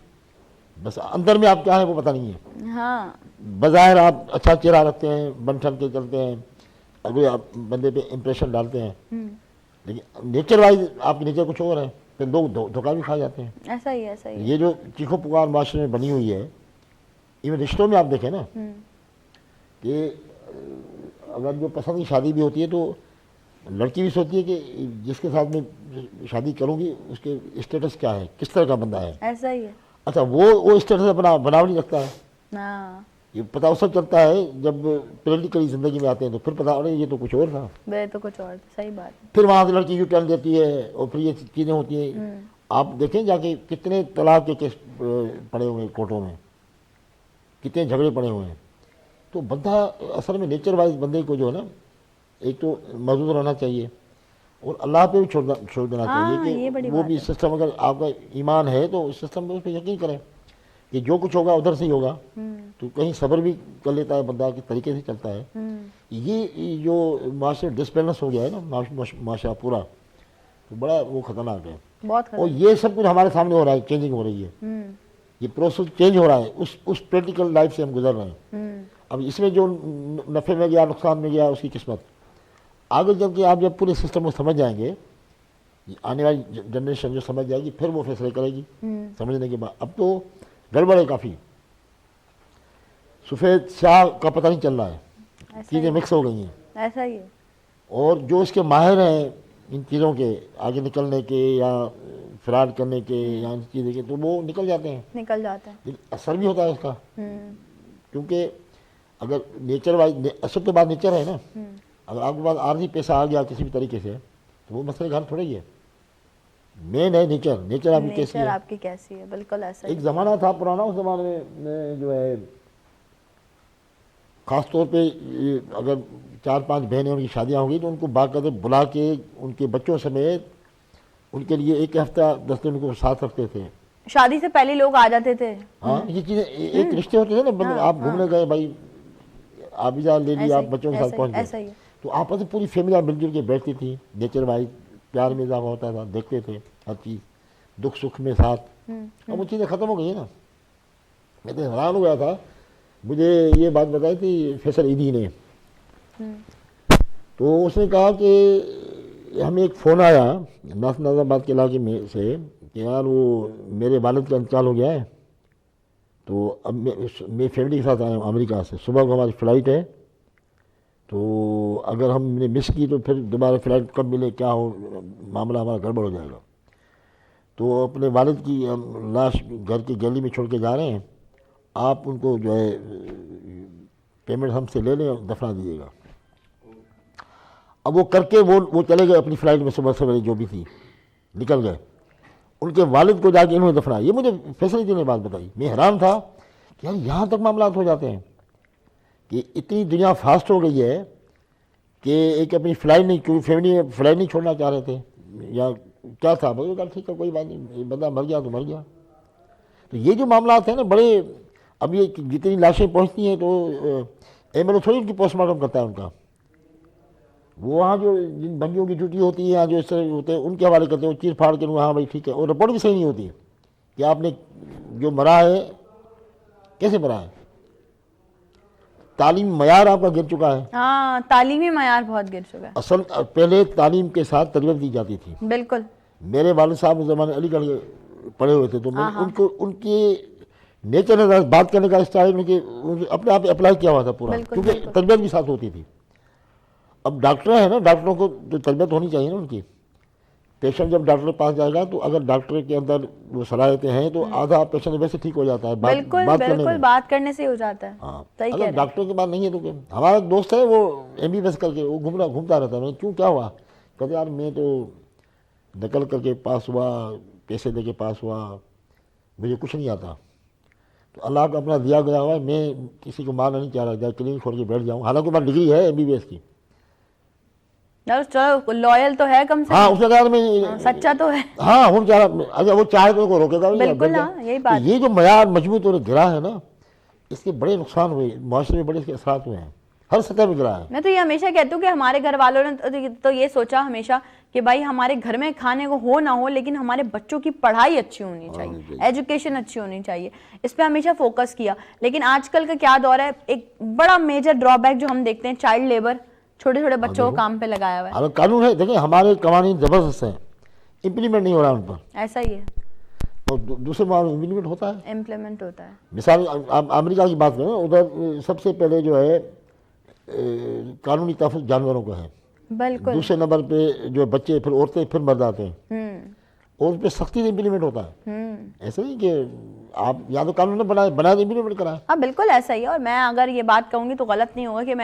बस अंदर में आप क्या है वो पता नहीं है। हाँ बाज़ाहिर आप अच्छा चेहरा रखते हैं, बन ठन के चलते हैं, अगर आप बंदे पे इम्प्रेशन डालते हैं, लेकिन नेचर वाइज आपकी नेचर कुछ और है, फिर धोखा भी खा जाते हैं। ऐसा ही है, ऐसा ही है। ये जो चीखो पुकार माशरे में बनी हुई है, इवन रिश्तों में आप देखें ना कि अगर जो पसंद की शादी भी होती है तो लड़की भी सोचती है कि जिसके साथ मैं शादी करूंगी उसके स्टेटस क्या है, किस तरह का बंदा है। ऐसा ही है। अच्छा वो स्टेटस बनावटी लगता है। हाँ ये पता उस वक्त चलता है जब प्रैक्टिकली ज़िंदगी में आते हैं, तो फिर पता अरे ये तो कुछ और था, वे तो कुछ और, सही बात है। फिर वहाँ से लड़की यू टर्न देती है और फिर ये चीज़ें होती हैं। आप देखें जाके कितने तलाक के केस पड़े हुए हैं कोर्टों में, कितने झगड़े पड़े हुए हैं। तो बंदा असल में नेचर वाइज बंदे को जो है ना, एक तो मजबूत रहना चाहिए और अल्लाह पे भी छोड़ देना चाहिए कि वो भी सिस्टम, अगर आपका ईमान है तो उस सिस्टम पे उस पर यकीन करें कि जो कुछ होगा उधर से ही होगा। तो कहीं सब्र भी कर लेता है बंदा, के तरीके से चलता है। ये जो माशरा डिसबैलेंस हो गया है ना माशरा पूरा, तो बड़ा वो खतरनाक है बहुत। और ये सब कुछ हमारे सामने हो रहा है, चेंजिंग हो रही है, ये प्रोसेस चेंज हो रहा है, उस प्रैक्टिकल लाइफ से हम गुजर रहे हैं। अब इसमें जो नफ़े में गया नुकसान में गया उसकी किस्मत, आगे चल के आप जब पूरे सिस्टम को समझ जाएंगे, आने वाली जनरेशन जो समझ जाएगी फिर वो फैसले करेगी समझने के बाद। अब तो गड़बड़ है काफ़ी, सफ़ेद शाह का पता नहीं चल रहा है, चीज़ें मिक्स हो गई हैं। ऐसा ही है। और जो इसके माहिर हैं इन चीज़ों के आगे निकलने के या फ्रॉड करने के या इन चीज़ों के, तो वो निकल जाते हैं, लेकिन असर भी होता है उसका। क्योंकि अगर नेचर वाइज, असल तो बात नेचर है ना, अगर आपके पास आर्जी पैसा आ गया किसी भी तरीके से तो वो मसले घर थोड़ा ही है, मेन है नेचर। नेचर आपकी कैसी है, बिल्कुल ऐसा। एक ज़माना था पुराना, उस ज़माने में जो है ख़ास तौर पे अगर 4-5 बहनें उनकी शादियाँ हो गई तो उनको बाकायदे बुला के उनके बच्चों समेत उनके लिए एक हफ्ता 10 दिन उनको साथ रखते थे। शादी से पहले लोग आ जाते थे। हाँ, ये चीज़ें एक रिश्ते होते थे ना, आप घूमने गए भाई, आप भी जा ले ली, आप बच्चों के साथ पहुँच गए, तो आपस में पूरी फैमिली मिलजुल के बैठती थी, नेचर वाइज प्यार में इजाफा होता था, देखते थे हर चीज़, दुख सुख में साथ। अब वो चीज़ें ख़त्म हो गई है ना। मैं तो हैरान हो गया था, मुझे ये बात बताई थी फैसल ईदी ने, तो उसने कहा कि हमें एक फ़ोन आया नाज़ाबाद के इलाके में से कि यार वो मेरे वालिद का इंतकाल हो गया है, तो अब मैं फैमिली के साथ आया हूँ अमेरिका से, सुबह को हमारी फ़्लाइट है, तो अगर हमने मिस की तो फिर दोबारा फ़्लाइट कब मिले, क्या हो, मामला हमारा गड़बड़ हो जाएगा। तो अपने वालिद की लाश घर की गली में छोड़ के जा रहे हैं, आप उनको जो है पेमेंट हमसे ले लें और दफना दीजिएगा। अब वो करके वो चले गए अपनी फ़्लाइट में, सुबह सवेरे जो भी थी निकल गए, उनके वालिद को जाके इन्होंने दफनाया। ये मुझे फैसिलिटी ने बात बताई, मैं हैरान था कि यार यहाँ तक मामला हो जाते हैं कि इतनी दुनिया फास्ट हो गई है कि एक अपनी फ़्लाइट नहीं, क्योंकि फैमिली में फ़्लाइट नहीं छोड़ना चाह रहे थे या क्या था, भाई कहा ठीक है कोई बात नहीं, बंदा मर गया तो मर गया। तो ये जो मामला हैं ना बड़े, अब ये जितनी लाशें पहुँचती हैं तो एमएलए थोड़ी उनकी पोस्टमार्टम करता है उनका, वो वहाँ जो जिन बंदियों की ड्यूटी होती है या जो इस तरह होते हैं उनके हवाले करते हैं, वो चीर फाड़ के हाँ भाई ठीक है, और रिपोर्ट भी सही नहीं होती कि आपने जो मरा है कैसे मरा है। तालीम मयार आपका गिर चुका है। हाँ, तालीमी मयार बहुत गिर चुका है। असल पहले तालीम के साथ तरबियत दी जाती थी। बिल्कुल। मेरे वालिद साहब उस ज़माने अलीगढ़ पढ़े हुए थे, तो मैंने उनको उनके नेचर में बात करने का स्टाइल उनके अपने आप अप्लाई किया हुआ था पूरा, क्योंकि तरबियत भी साथ होती थी। अब डॉक्टर है ना, डॉक्टरों को तो तरबियत होनी चाहिए ना उनकी। पेशेंट जब डॉक्टर के पास जाएगा तो अगर डॉक्टर के अंदर वो सलाहियतें हैं तो आधा पेशेंट वैसे ठीक हो जाता है, बात करने से हो जाता है। हाँ, अगर डॉक्टर के पास नहीं है तो हमारा दोस्त है वो MBBS करके वो घूमता रहता है, क्यों क्या हुआ, कहते यार मैं तो नकल करके पास हुआ, पैसे दे के पास हुआ, मुझे कुछ नहीं आता। तो अल्लाह को अपना दिया गया हुआ है, मैं किसी को मारना नहीं चाह रहा था, क्लिनिक छोड़ के बैठ जाऊँ। हालांकि मेरी डिग्री है MBBS की। चलो लॉयल तो है कम से हाँ, कम। उसके बाद में सच्चा तो है। हाँ हूँ चाह रहा, अगर वो चाहे तो को रोकेगा भी नहीं, बिल्कुल, बैठ जा। हाँ, यही तो बात। ये जो मयार मजबूत और गिरा है ना, इसके बड़े नुकसान हुए, माशरे में बड़े इसके असरात हुए हैं, हर सतह पर गिरा है। मैं तो ये हमेशा कहती हूँ कि हमारे घर वालों ने तो ये सोचा हमेशा कि भाई हमारे घर में खाने को हो ना हो, लेकिन हमारे बच्चों की पढ़ाई अच्छी होनी चाहिए, एजुकेशन अच्छी होनी चाहिए, इस पे हमेशा फोकस किया। लेकिन आजकल का क्या दौर है, एक बड़ा मेजर ड्रॉबैक जो हम देखते हैं, चाइल्ड लेबर, छोटे छोटे बच्चों को काम पे लगाया हुआ है। अगर कानून है, देखिए हमारे कवानीन जबरदस्त हैं, इम्प्लीमेंट नहीं हो रहा उन पर। ऐसा ही है, और दूसरे मामले में इम्प्लीमेंट होता है। इम्प्लीमेंट होता है। मिसाल अमेरिका की बात करें, उधर सबसे पहले जो है कानूनी तहफ़्फ़ुज़ जानवरों का है, बिल्कुल। दूसरे नंबर पे जो बच्चे, फिर औरतें, फिर मर्द आते हैं, और उस पर सख्ती से इम्प्लीमेंट होता है। ऐसा नहीं कि आप या तो कानून ने बनाए तो इम्प्लीमेंट कराए। हाँ बिल्कुल ऐसा ही है। और मैं अगर ये बात कहूँगी तो गलत नहीं होगा कि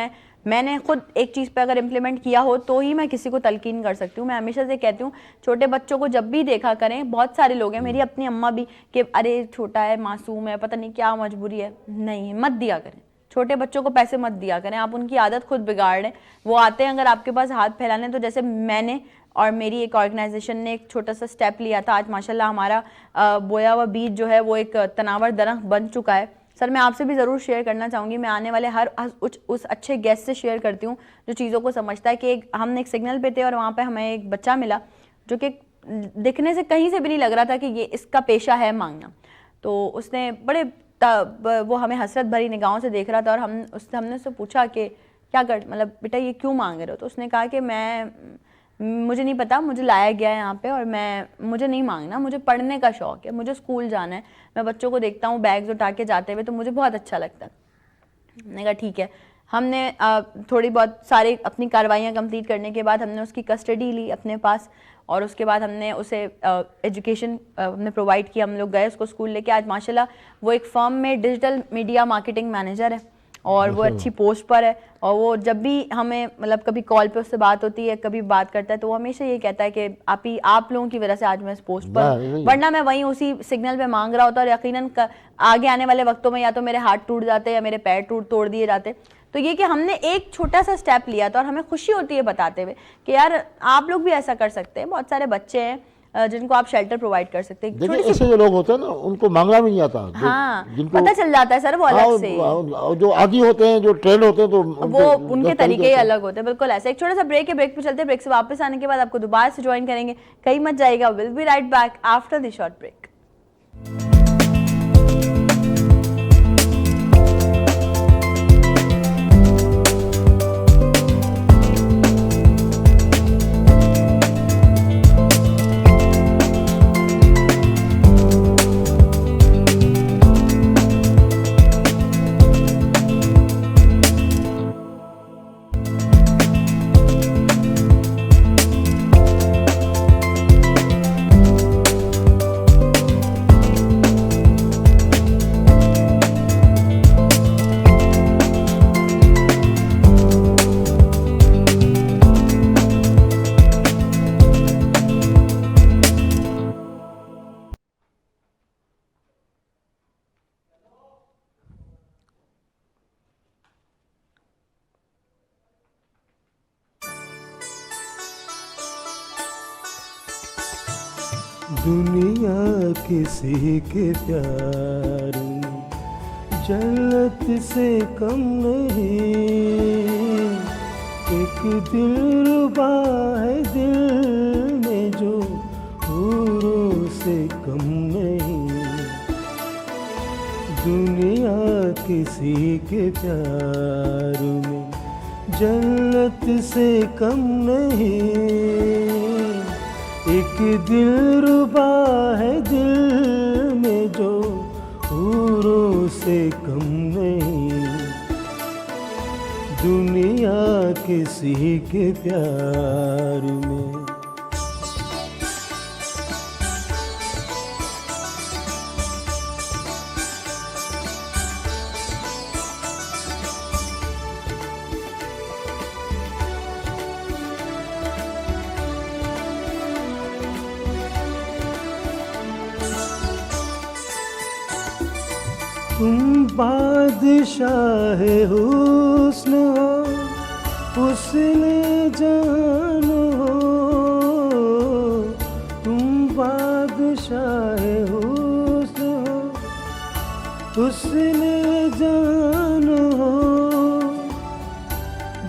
मैंने खुद एक चीज़ पे अगर इम्प्लीमेंट किया हो तो ही मैं किसी को तलकीन कर सकती हूँ। मैं हमेशा से कहती हूँ छोटे बच्चों को जब भी देखा करें, बहुत सारे लोग हैं, मेरी अपनी अम्मा भी, कि अरे छोटा है, मासूम है, पता नहीं क्या मजबूरी है, नहीं, मत दिया करें। छोटे बच्चों को पैसे मत दिया करें, आप उनकी आदत खुद बिगाड़ रहे हैं। वो आते हैं अगर आपके पास हाथ फैलाने, तो जैसे मैंने और मेरी एक ऑर्गेनाइजेशन ने एक छोटा सा स्टेप लिया था। आज माशाल्लाह हमारा बोया हुआ बीज जो है वो एक तनावर दरख्त बन चुका है। सर मैं आपसे भी ज़रूर शेयर करना चाहूँगी, मैं आने वाले हर उस अच्छे गेस्ट से शेयर करती हूँ जो चीज़ों को समझता है। कि हमने एक सिग्नल पे थे और वहाँ पे हमें एक बच्चा मिला जो कि दिखने से कहीं से भी नहीं लग रहा था कि ये इसका पेशा है मांगना। तो उसने बड़े वो हमें हसरत भरी निगाहों से देख रहा था और हमने उससे पूछा कि क्या कर, मतलब बेटा ये क्यों मांग रहे हो? तो उसने कहा कि मुझे नहीं पता, मुझे लाया गया है यहाँ पे और मुझे नहीं मांगना, मुझे पढ़ने का शौक़ है, मुझे स्कूल जाना है। मैं बच्चों को देखता हूँ बैग्स उठा के जाते हुए तो मुझे बहुत अच्छा लगता है। मैंने कहा ठीक है। हमने थोड़ी बहुत सारी अपनी कार्रवाइयाँ कंप्लीट करने के बाद हमने उसकी कस्टडी ली अपने पास और उसके बाद हमने उसे एजुकेशन हमने प्रोवाइड किया। हम लोग गए उसको स्कूल लेके। आज माशाल्लाह वो एक फर्म में डिजिटल मीडिया मार्केटिंग मैनेजर है और वो अच्छी पोस्ट पर है। और वो जब भी हमें मतलब कभी कॉल पे उससे बात होती है, कभी बात करता है, तो वो हमेशा ये कहता है कि आप लोगों की वजह से आज मैं इस पोस्ट पर हूं, वरना मैं वहीं उसी सिग्नल पे मांग रहा होता और यकीनन आगे आने वाले वक्तों में या तो मेरे हाथ टूट जाते या मेरे पैर तोड़ दिए जाते। तो ये कि हमने एक छोटा सा स्टेप लिया था और हमें खुशी होती है बताते हुए कि यार आप लोग भी ऐसा कर सकते हैं। बहुत सारे बच्चे हैं जिनको आप शेल्टर प्रोवाइड कर सकते हैं। देखिए ऐसे जो लोग होते हैं ना उनको मांगना भी नहीं आता। हाँ, जिनको पता चल जाता है सर वो अलग से। जो आदी होते हैं, जो ट्रेंड होते हैं, तो वो उनके तरीके ही अलग होते हैं। बिल्कुल ऐसा। एक छोटा सा ब्रेक है, ब्रेक पे चलते हैं। ब्रेक से वापस आने के बाद आपको दोबारा से ज्वाइन करेंगे, कहीं मत जाएगा। Will be right back after the short break. दुनिया किसी के प्यार में जन्नत से कम नहीं। एक दिलरुबा है दिल में जो हूरों से कम नहीं। दुनिया किसी के प्यार में जन्नत से कम नहीं। एक दिलरुबा है दिल में जो हूरों से कम नहीं। दुनिया किसी के प्यार में। तुम बादशाह हुस्न हो, हुस्न जान हो, तुम बादशाह हुस्न हो, हुस्न जान हो,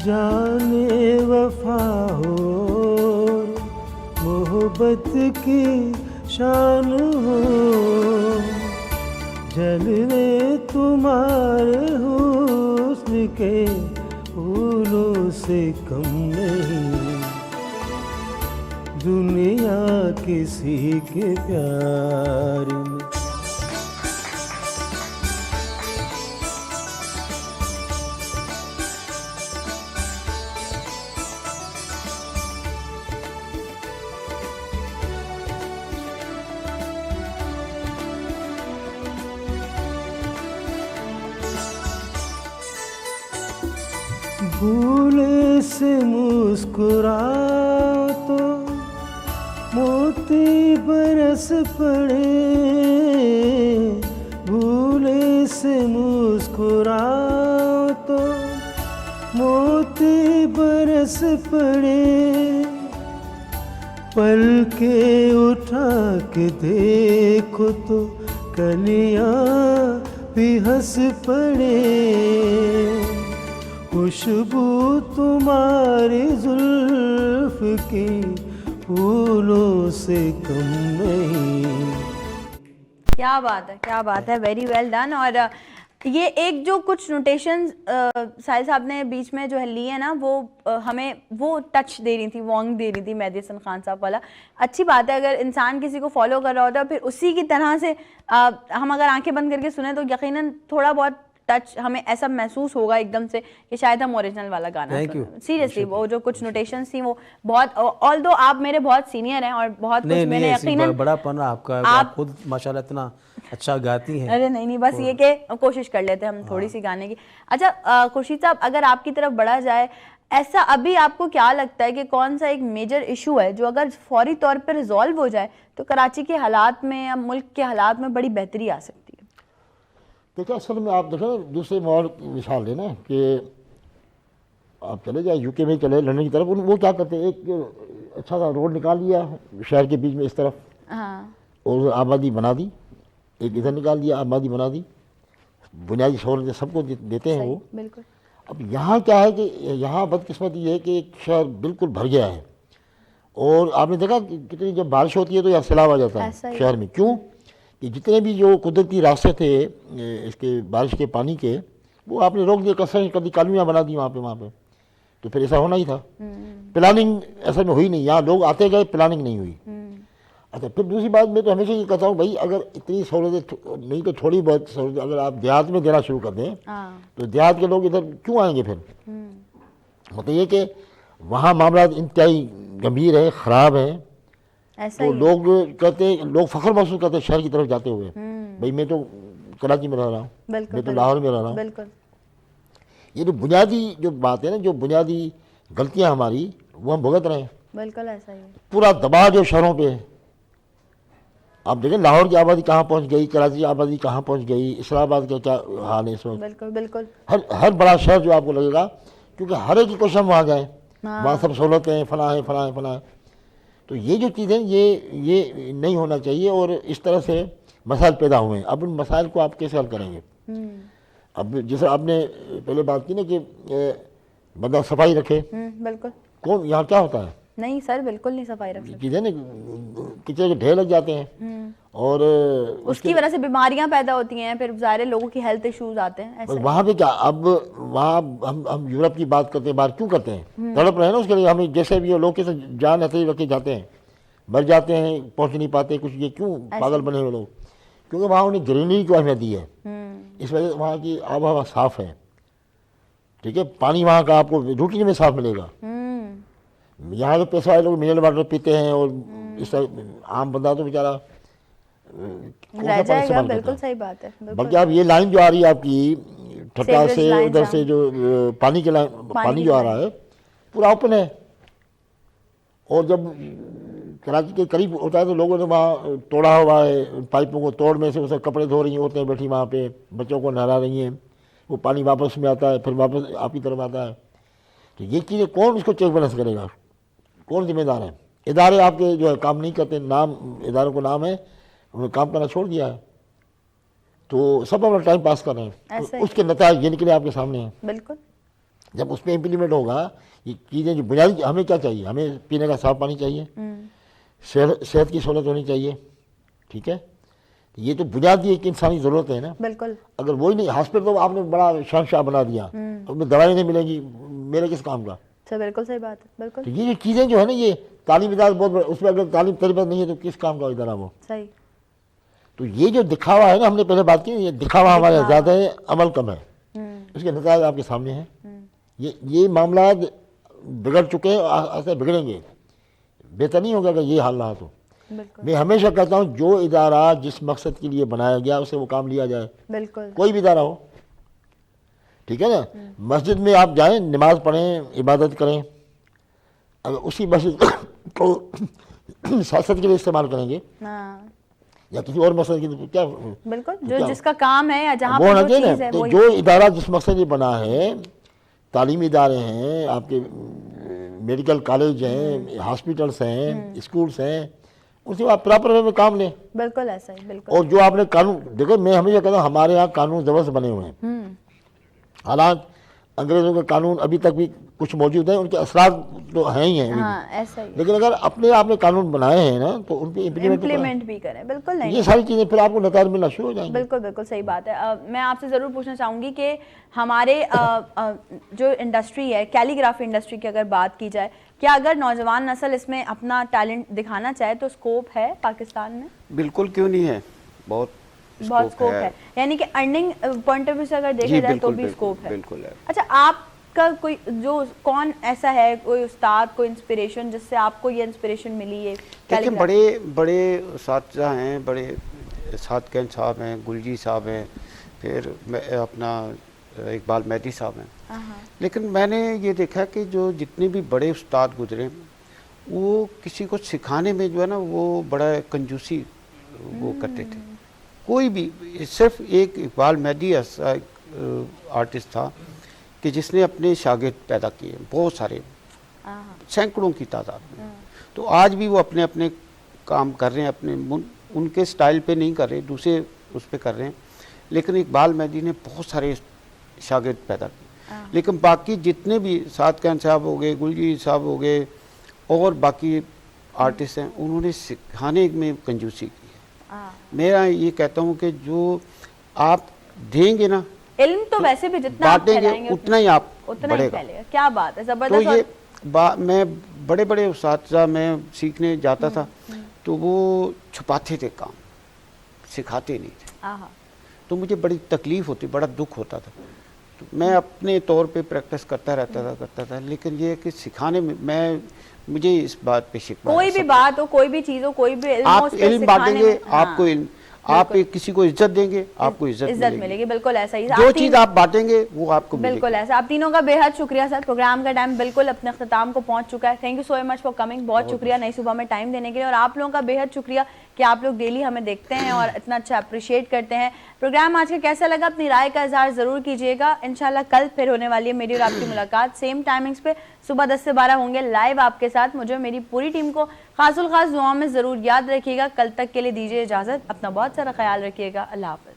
जाने वफा हो, मोहब्बत की शान हो, जलवे तुम्हारे हुस्न के फूलों से कम नहीं, दुनिया किसी के प्यार में। भूले से मुस्कुरा तो मोती बरस पड़े, भूले से मुस्कुरा तो मोती बरस पड़े, पलके उठा के देखो तो कलियां भी हंस पड़े, खुशबू तुम्हारी जुल्फ की फूलों से कम नहीं। क्या बात है, क्या बात है, वेरी वेल डन। और ये एक जो कुछ नोटेशन साहिल साहब ने बीच में जो है लिए है ना, वो हमें वो टच दे रही थी, वार्म दे रही थी मेहदी हसन खान साहब वाला। अच्छी बात है, अगर इंसान किसी को फॉलो कर रहा होता है फिर उसी की तरह से हम अगर आंखें बंद करके सुने तो यकीनन थोड़ा बहुत टच हमें ऐसा महसूस होगा एकदम से कि शायद हम ओरिजिनल वाला गाना। Thank you. सीरियसली वो जो कुछ नोटेशंस थी वो बहुत, ऑल्दो आप मेरे बहुत सीनियर हैं और बहुत कुछ मैंने यकीनन बड़ापन आपका, आप खुद माशाल्लाह इतना अच्छा गाती हैं। अरे नहीं, बस ये कि कोशिश कर लेते हैं हम थोड़ी सी गाने की। अच्छा खुर्शीद साहब, अगर आपकी तरफ बढ़ा जाए, ऐसा अभी आपको क्या लगता है कि कौन सा एक मेजर इशू है जो अगर फौरी तौर पर रिजॉल्व हो जाए तो कराची के हालात में या मुल्क के हालात में बड़ी बेहतरी आ सकती है? देखिए, असल में आप देखें, दूसरे माहौल की मिसाल लेना कि आप चले जाए यूके में, चले लंदन की तरफ, वो क्या करते हैं, एक अच्छा सा रोड निकाल लिया शहर के बीच में इस तरफ, हाँ, और आबादी बना दी, एक इधर निकाल दिया, आबादी बना दी, बुनियादी सहूलतें सबको देते हैं वो। बिल्कुल। अब यहाँ क्या है कि यहाँ बदकिस्मती ये है कि एक शहर बिल्कुल भर गया है, और आपने देखा कि कितनी जब बारिश होती है तो यहाँ सैलाब आ जाता है शहर में। क्यों? कि जितने भी जो कुदरती रास्ते थे इसके बारिश के पानी के, वो आपने रोक दिए, कसर कभी कॉलोनियाँ बना दी वहाँ पे, तो फिर ऐसा होना ही था। प्लानिंग असल में हुई नहीं, यहाँ लोग आते गए, प्लानिंग नहीं हुई। अच्छा, फिर दूसरी बात मैं तो हमेशा ये कहता हूँ, भाई अगर इतनी सहूलतें नहीं तो थोड़ी बहुत सहूलतें अगर आप देहात में देना शुरू कर दें तो देहात के लोग इधर क्यों आएंगे फिर? मतलब ये कि वहाँ मामला इंतहाई गंभीर है, ख़राब है, तो लोग कहते, लोग फ़ख्र महसूस करते शहर की तरफ जाते हुए, भाई मैं तो कराची में रह रहा हूँ, मैं तो लाहौर में रह रहा हूँ। ये जो बुनियादी जो बात है ना, जो बुनियादी गलतियाँ हमारी, वो हम भुगत रहे हैं। बिल्कुल ऐसा ही है। पूरा दबाव जो शहरों पे है, आप देखें लाहौर की आबादी कहाँ पहुँच गई, कराची की आबादी कहाँ पहुँच गई, इस्लामाबाद का क्या हाल है इस वक्त। बिल्कुल बिल्कुल। हर बड़ा शहर जो आपको लगेगा, क्योंकि हर एक की कोशिश हम वहाँ गए, वहाँ सब सहूलतें हैं, फलां है, फलां है, फलां है। तो ये जो चीज़ें ये नहीं होना चाहिए, और इस तरह से मसाइल पैदा हुए हैं। अब उन मसाइल को आप कैसे हल करेंगे? अब जैसे आपने पहले बात की ना कि बंदा सफाई रखे, बिल्कुल। कौन यहाँ क्या होता है? नहीं सर, बिल्कुल नहीं सफाई रख सकते। चीज़ें ना किचन के ढेर लग जाते हैं, और उसकी वजह से बीमारियां पैदा होती हैं, फिर ज़ाहिर लोगों की हेल्थ इश्यूज आते हैं। ऐसे वहाँ पे क्या, अब वहाँ हम यूरोप की बात करते हैं, बाहर क्यों करते हैं? तड़प रहे हैं ना उसके लिए, हमें जैसे भी लोग कैसे जान ऐसे ही रख के जाते हैं, मर जाते हैं, पहुँच नहीं पाते कुछ। ये क्यों पागल बने हुए लोग? क्योंकि वहाँ उन्हें ग्रीनरी को अहमियत दी है, इस वजह से वहाँ की आब हवा साफ़ है, ठीक है, पानी वहाँ का आपको रूटीन में साफ मिलेगा। यहाँ तो पैसा वाले लोग मिनरल वाटर पीते हैं, और इस आम बंदा तो बेचारा रह जाएगा। बिल्कुल सही बात है। बल्कि आप ये लाइन जो आ रही है आपकी ठट्टा से उधर से, जो पानी की लाइन, पानी जो आ रहा है पूरा ओपन है, और जब कराची के करीब होता है तो लोगों ने वहाँ तोड़ा हुआ है, पाइपों को तोड़ में से उसे कपड़े धो रही हैं, औरतें बैठी वहाँ पे बच्चों को नहला रही हैं, वो पानी वापस में आता है, फिर वापस आपकी तरफ आता है। तो ये चीज़ें कौन उसको चेक बैलेंस करेगा, कौन जिम्मेदार है? इदारे आपके जो है काम नहीं करते, नाम इदारों को नाम है, उन्होंने काम करना छोड़ दिया है, तो सब अपना टाइम पास कर रहे हैं। ऐसा तो ही। उसके नतीजे ये निकले आपके सामने हैं। बिल्कुल। जब उसमें इम्प्लीमेंट होगा ये चीज़ें जो बुनियादी, हमें क्या चाहिए, हमें पीने का साफ पानी चाहिए, सेहत की सहूलत होनी चाहिए, ठीक है, ये तो बुनियादी एक इंसानी ज़रूरत है ना। बिल्कुल। अगर वही नहीं, हॉस्पिटल तो आपने बड़ा शहंशाह बना दिया, उसमें दवाई नहीं मिलेगी, मेरे किस काम का? सर बिल्कुल सही बात है, बिल्कुल तो ये जो चीज़ें जो है ना, ये तालीम इदारा बहुत बड़ा, उसमें अगर तालीम तरबियत नहीं है तो किस काम का इदारा वो? सही। तो ये जो दिखावा है ना, हमने पहले बात की, ये दिखावा हमारे ज़्यादा है, अमल कम है, उसके नतीजे आपके सामने हैं। ये मामला बिगड़ चुके हैं, ऐसे बिगड़ेंगे, बेहतर नहीं होगा अगर ये हाल रहा तो। बिल्कुल। मैं हमेशा कहता हूँ जो इदारा जिस मकसद के लिए बनाया गया उसे वो काम लिया जाए, बिल्कुल। कोई भी इदारा हो, ठीक है ना। मस्जिद में आप जाएं, नमाज पढ़ें, इबादत करें, अगर उसी मस्जिद को सियासत के लिए इस्तेमाल करेंगे हाँ या किसी और मकसद के लिए, क्या बिल्कुल, तो जो क्या? जिसका काम है या जहाँ वो पर होना जो चाहिए चीज़ ना। है तो वो जो इदारा जिस मकसद के लिए बना है, तालीमी इदारे हैं, आपके मेडिकल कॉलेज हैं, हॉस्पिटल्स हैं, स्कूल्स हैं, उसे आप प्रॉपर वे में काम लें। बिल्कुल ऐसा ही, बिल्कुल। और जो आपने कानून देखो, मैं हमेशा कहता हूँ हमारे यहाँ कानून जबरदस्त बने हुए हैं, हालांकि अंग्रेज़ों के कानून अभी तक भी कुछ मौजूद हैं, उनके असरात तो हैं ही हैं अभी भी। हाँ ऐसा ही। लेकिन अगर अपने आपने कानून बनाए हैं ना तो उनके इम्प्लीमेंट भी करें, बिल्कुल नहीं। ये सारी चीज़ें फिर आपको नतीजे मिलना शुरू हो जाएंगे। बिल्कुल बिल्कुल सही बात है। मैं आपसे ज़रूर पूछना चाहूँगी कि हमारे जो इंडस्ट्री है, कैलीग्राफी इंडस्ट्री की अगर बात की जाए, क्या अगर नौजवान नस्ल इसमें अपना टैलेंट दिखाना चाहे तो स्कोप है पाकिस्तान में? बिल्कुल, क्यों नहीं है, बहुत स्कोप है। यानी कि अर्निंग पॉइंट ऑफ व्यू से अगर देखा जाए तो भी स्कोप है। बिल्कुल है। अच्छा, आपका कोई जो कौन ऐसा है, कोई उस्ताद, कोई इंस्पिरेशन जिससे आपको ये इंस्पिरेशन मिली है? देखिए, बड़े बड़े साथीजा हैं, बड़े सादकैन साहब हैं, गुलजी साहब हैं, फिर अपना इकबाल मेहदी साहब हैं। लेकिन मैंने ये देखा कि जो जितने भी बड़े उस्ताद गुजरे, वो किसी को सिखाने में जो है ना, वो बड़ा कंजूसी वो करते थे। कोई भी, सिर्फ एक इकबाल मेहदी ऐसा आर्टिस्ट था कि जिसने अपने शागिर्द पैदा किए, बहुत सारे, सैकड़ों की तादाद में। तो आज भी वो अपने अपने काम कर रहे हैं, अपने उनके स्टाइल पे नहीं कर रहे, दूसरे उस पे कर रहे हैं। लेकिन इकबाल मेहदी ने बहुत सारे शागिर्द पैदा किए। लेकिन बाकी जितने भी सादकैन साहब हो गए, गुलजी साहब हो गए, और बाकी आर्टिस्ट हैं, उन्होंने सिखाने में कंजूसी की है। मेरा ये कहता हूँ कि जो आप देंगे ना, इल्म तो वैसे भी जितना आप बांटेंगे फैलाएंगे उतना ही आप उतना ही बढ़ेगा। फैलेगा। क्या बात है, तो जबरदस्त। ये मैं बड़े बड़े उस्ताद में सीखने जाता था, तो वो छुपाते थे काम, सिखाते नहीं थे। तो मुझे बड़ी तकलीफ होती, बड़ा दुख होता था। तो मैं अपने तौर पे प्रैक्टिस करता था, लेकिन ये है कि सिखाने में मुझे इस बात पे शिकवा है। कोई भी बात हो, कोई भी चीज हो, कोई भी इल्म हो, आप उस पे इल्म सिखाने बांटेंगे, में- हाँ, आपको इल्म, आप किसी को इज्जत देंगे, आपको इज्जत मिलेगी। बिल्कुल ऐसा ही। जो आप चीज तीन- आप बांटेंगे वो आपको मिलेगी। बिल्कुल ऐसा। आप तीनों का बेहद शुक्रिया सर। प्रोग्राम का टाइम बिल्कुल अपने अख्ताम को पहुंच चुका है। Thank you so much for coming. बहुत शुक्रिया नई सुबह में टाइम देने के लिए, और आप लोगों का बेहद शुक्रिया कि आप लोग डेली हमें देखते हैं और इतना अच्छा अप्रिशिएट करते हैं। प्रोग्राम आज का कैसा लगा, अपनी राय का इजहार जरूर कीजिएगा। इंशाल्लाह कल फिर होने वाली है मेरी और आपकी मुलाकात, सेम टाइमिंग्स पे सुबह 10 से 12 होंगे लाइव आपके साथ। मुझे मेरी पूरी टीम को खासुल खास दुआओं में जरूर याद रखिएगा। कल तक के लिए दीजिए इजाजत, अपना बहुत सारा ख्याल रखिएगा। अल्लाह हाफ़िज़।